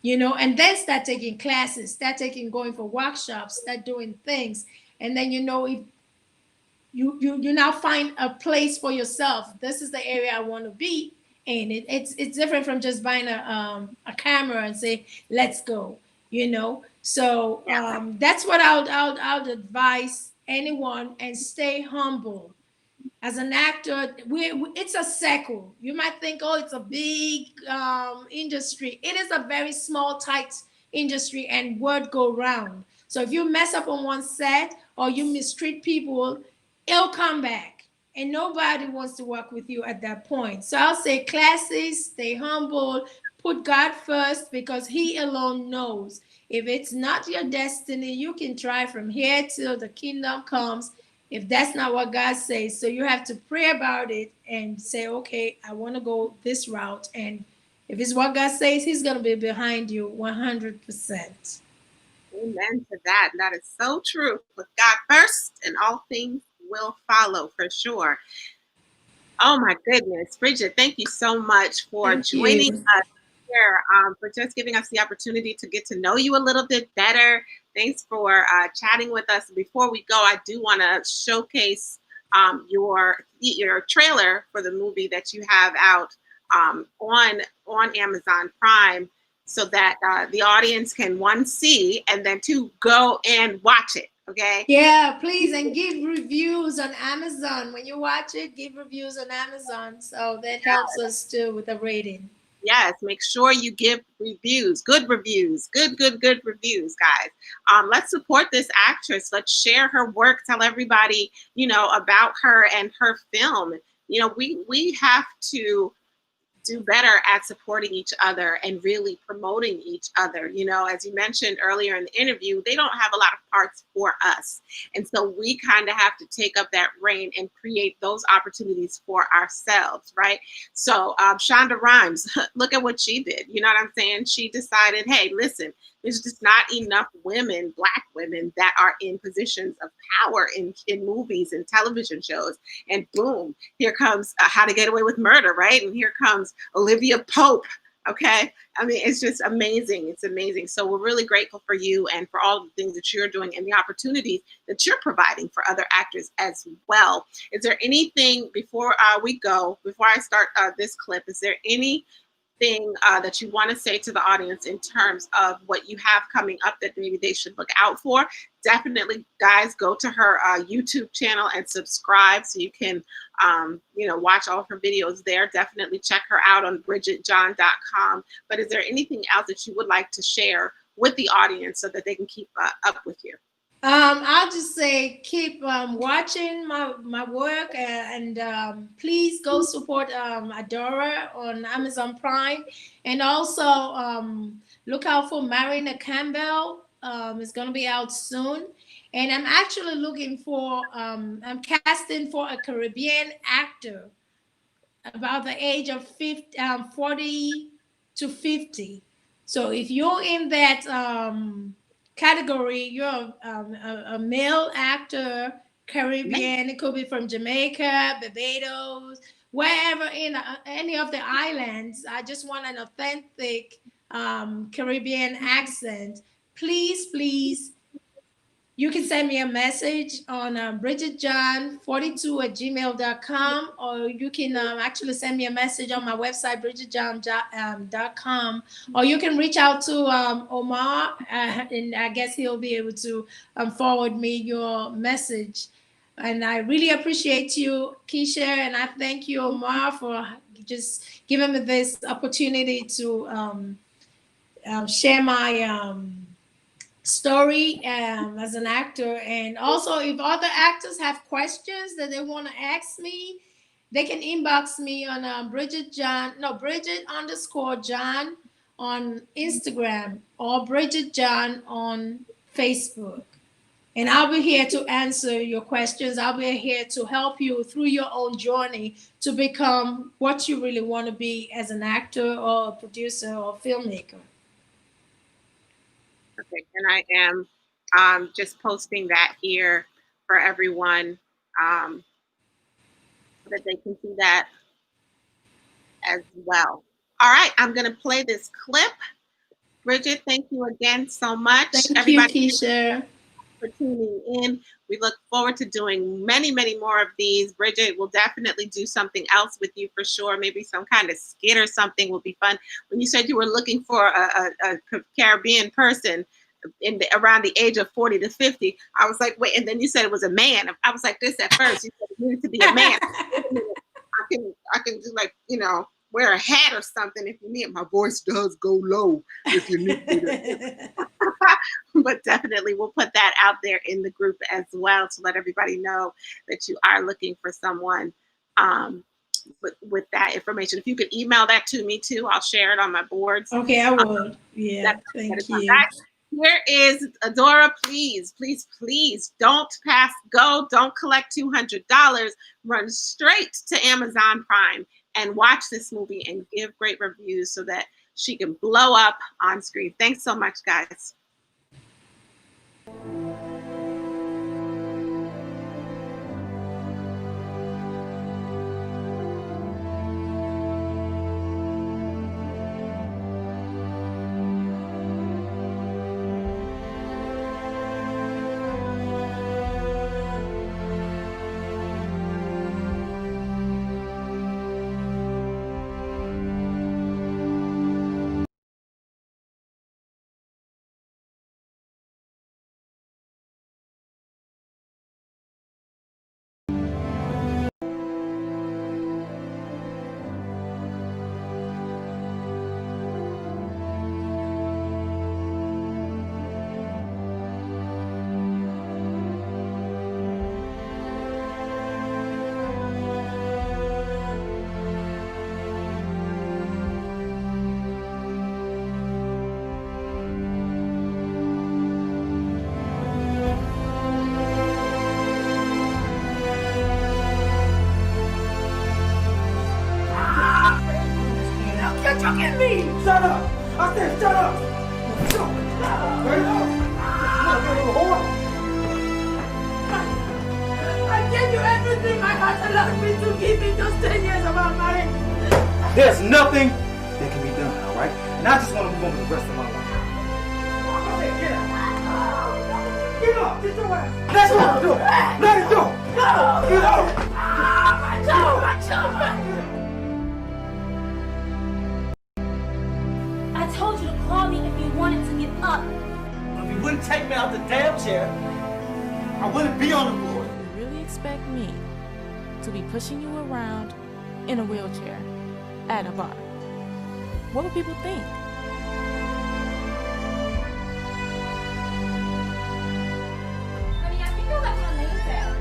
and then start taking classes, going for workshops, start doing things. And then, if you now find a place for yourself, this is the area I want to be in. It's different from just buying a camera and say, let's go, So that's what I would advise anyone, and stay humble. As an actor, it's a circle. You might think, oh, it's a big industry. It is a very small, tight industry, and word go round. So if you mess up on one set or you mistreat people, it'll come back. And nobody wants to work with you at that point. So I'll say classes, stay humble, put God first, because He alone knows. If it's not your destiny, you can try from here till the kingdom comes. If that's not what God says, so you have to pray about it and say, okay, I want to go this route. And if it's what God says, He's going to be behind you 100%. Amen to that. That is so true. With God first, and all things will follow for sure. Oh my goodness. Bridget, thank you so much for joining us here, for just giving us the opportunity to get to know you a little bit better. Thanks for chatting with us. Before we go, I do want to showcase your trailer for the movie that you have out on Amazon Prime, so that the audience can, see, and then two, go and watch it. Okay. Yeah, please, and give reviews on Amazon. When you watch it, give reviews on Amazon. So that helps us too with the rating. Yes, make sure you give reviews, good reviews, good reviews, guys. Let's support this actress. Let's share her work. Tell everybody, about her and her film. We have to do better at supporting each other and really promoting each other. You know, as you mentioned earlier in the interview, they don't have a lot of parts for us. And so we kind of have to take up that reign and create those opportunities for ourselves, right? So Shonda Rhimes, look at what she did. You know what I'm saying? She decided, hey, listen, there's just not enough women, Black women, that are in positions of power in movies and television shows. And boom, here comes How to Get Away with Murder, right? And here comes Olivia Pope. Okay. I mean, it's just amazing. It's amazing. So we're really grateful for you and for all the things that you're doing and the opportunities that you're providing for other actors as well. Is there anything before I start this clip, is there anything that you want to say to the audience in terms of what you have coming up that maybe they should look out for? Definitely, guys, go to her YouTube channel and subscribe so you can, watch all of her videos there. Definitely check her out on BridgetJohn.com. But is there anything else that you would like to share with the audience so that they can keep up with you? I'll just say keep watching my work and please go support Adora on Amazon Prime, and also look out for Marina Campbell. It's going to be out soon, and I'm actually looking for I'm casting for a Caribbean actor about the age of 40 to 50. So if you're in that category, you're a male actor, Caribbean, it could be from Jamaica, Barbados, wherever in any of the islands. I just want an authentic Caribbean accent. Please, you can send me a message on BridgetJohn42@gmail.com, or you can actually send me a message on my website, BridgetJohn.com, or you can reach out to Omar, and I guess he'll be able to forward me your message. And I really appreciate you, Keisha, and I thank you, Omar, for just giving me this opportunity to share my story as an actor. And also, if other actors have questions that they want to ask me, they can inbox me on Bridget _ John on Instagram, or Bridget John on Facebook. And I'll be here to answer your questions. I'll be here to help you through your own journey to become what you really want to be as an actor or a producer or filmmaker. Perfect. And I am just posting that here for everyone so that they can see that as well. All right, I'm going to play this clip. Bridget, thank you again so much. Thank you, Keisha, for tuning in. We look forward to doing many, many more of these. Bridget will definitely do something else with you for sure. Maybe some kind of skit or something will be fun. When you said you were looking for a Caribbean person around the age of 40 to 50, I was like, wait, and then you said it was a man. I was like this at first. You said it needed to be a man. I can do, like, wear a hat or something if you need it. My voice does go low if you need it. But definitely we'll put that out there in the group as well to let everybody know that you are looking for someone with that information. If you could email that to me too, I'll share it on my boards. Okay, I will. Yeah, thank you. Here is Adora. Please don't pass go. Don't collect $200. Run straight to Amazon Prime and watch this movie and give great reviews so that she can blow up on screen. Thanks so much, guys. fucking me! Shut up! I said shut up! I gave you everything my heart allowed me to give in those 10 years of our marriage. There's nothing that can be done, all right? And I just want to move on with the rest of my life. Okay, get out. Get up! Get your ass! Let it go! Let it go! Get out! My children! I told you to call me if you wanted to give up. If you wouldn't take me out the damn chair, I wouldn't be on the floor. You really expect me to be pushing you around in a wheelchair at a bar? What would people think? Honey, I think I left my name tag.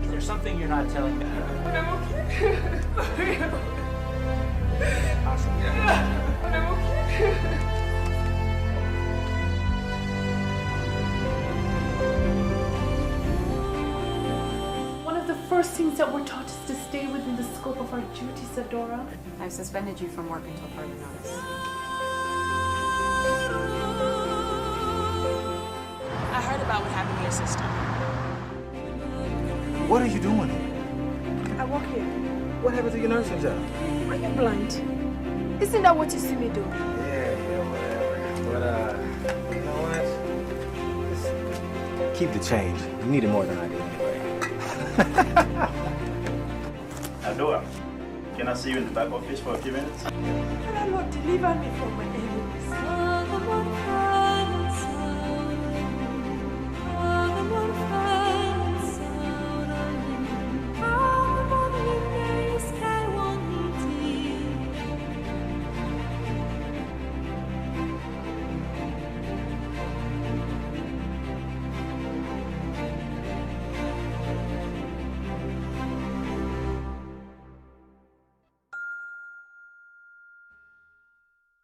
Is there something you're not telling me? I'm okay. One of the first things that we're taught is to stay within the scope of our duties, Adora. I've suspended you from work until further notice. I heard about what happened to your sister. What are you doing? I work here. What happened to your nursing job? Are you blind? Isn't that what you see me do? Yeah, whatever. But, you know what? Just keep the change. You need it more than I do anyway. Adora, can I see you in the back office for a few minutes? Lord, deliver me from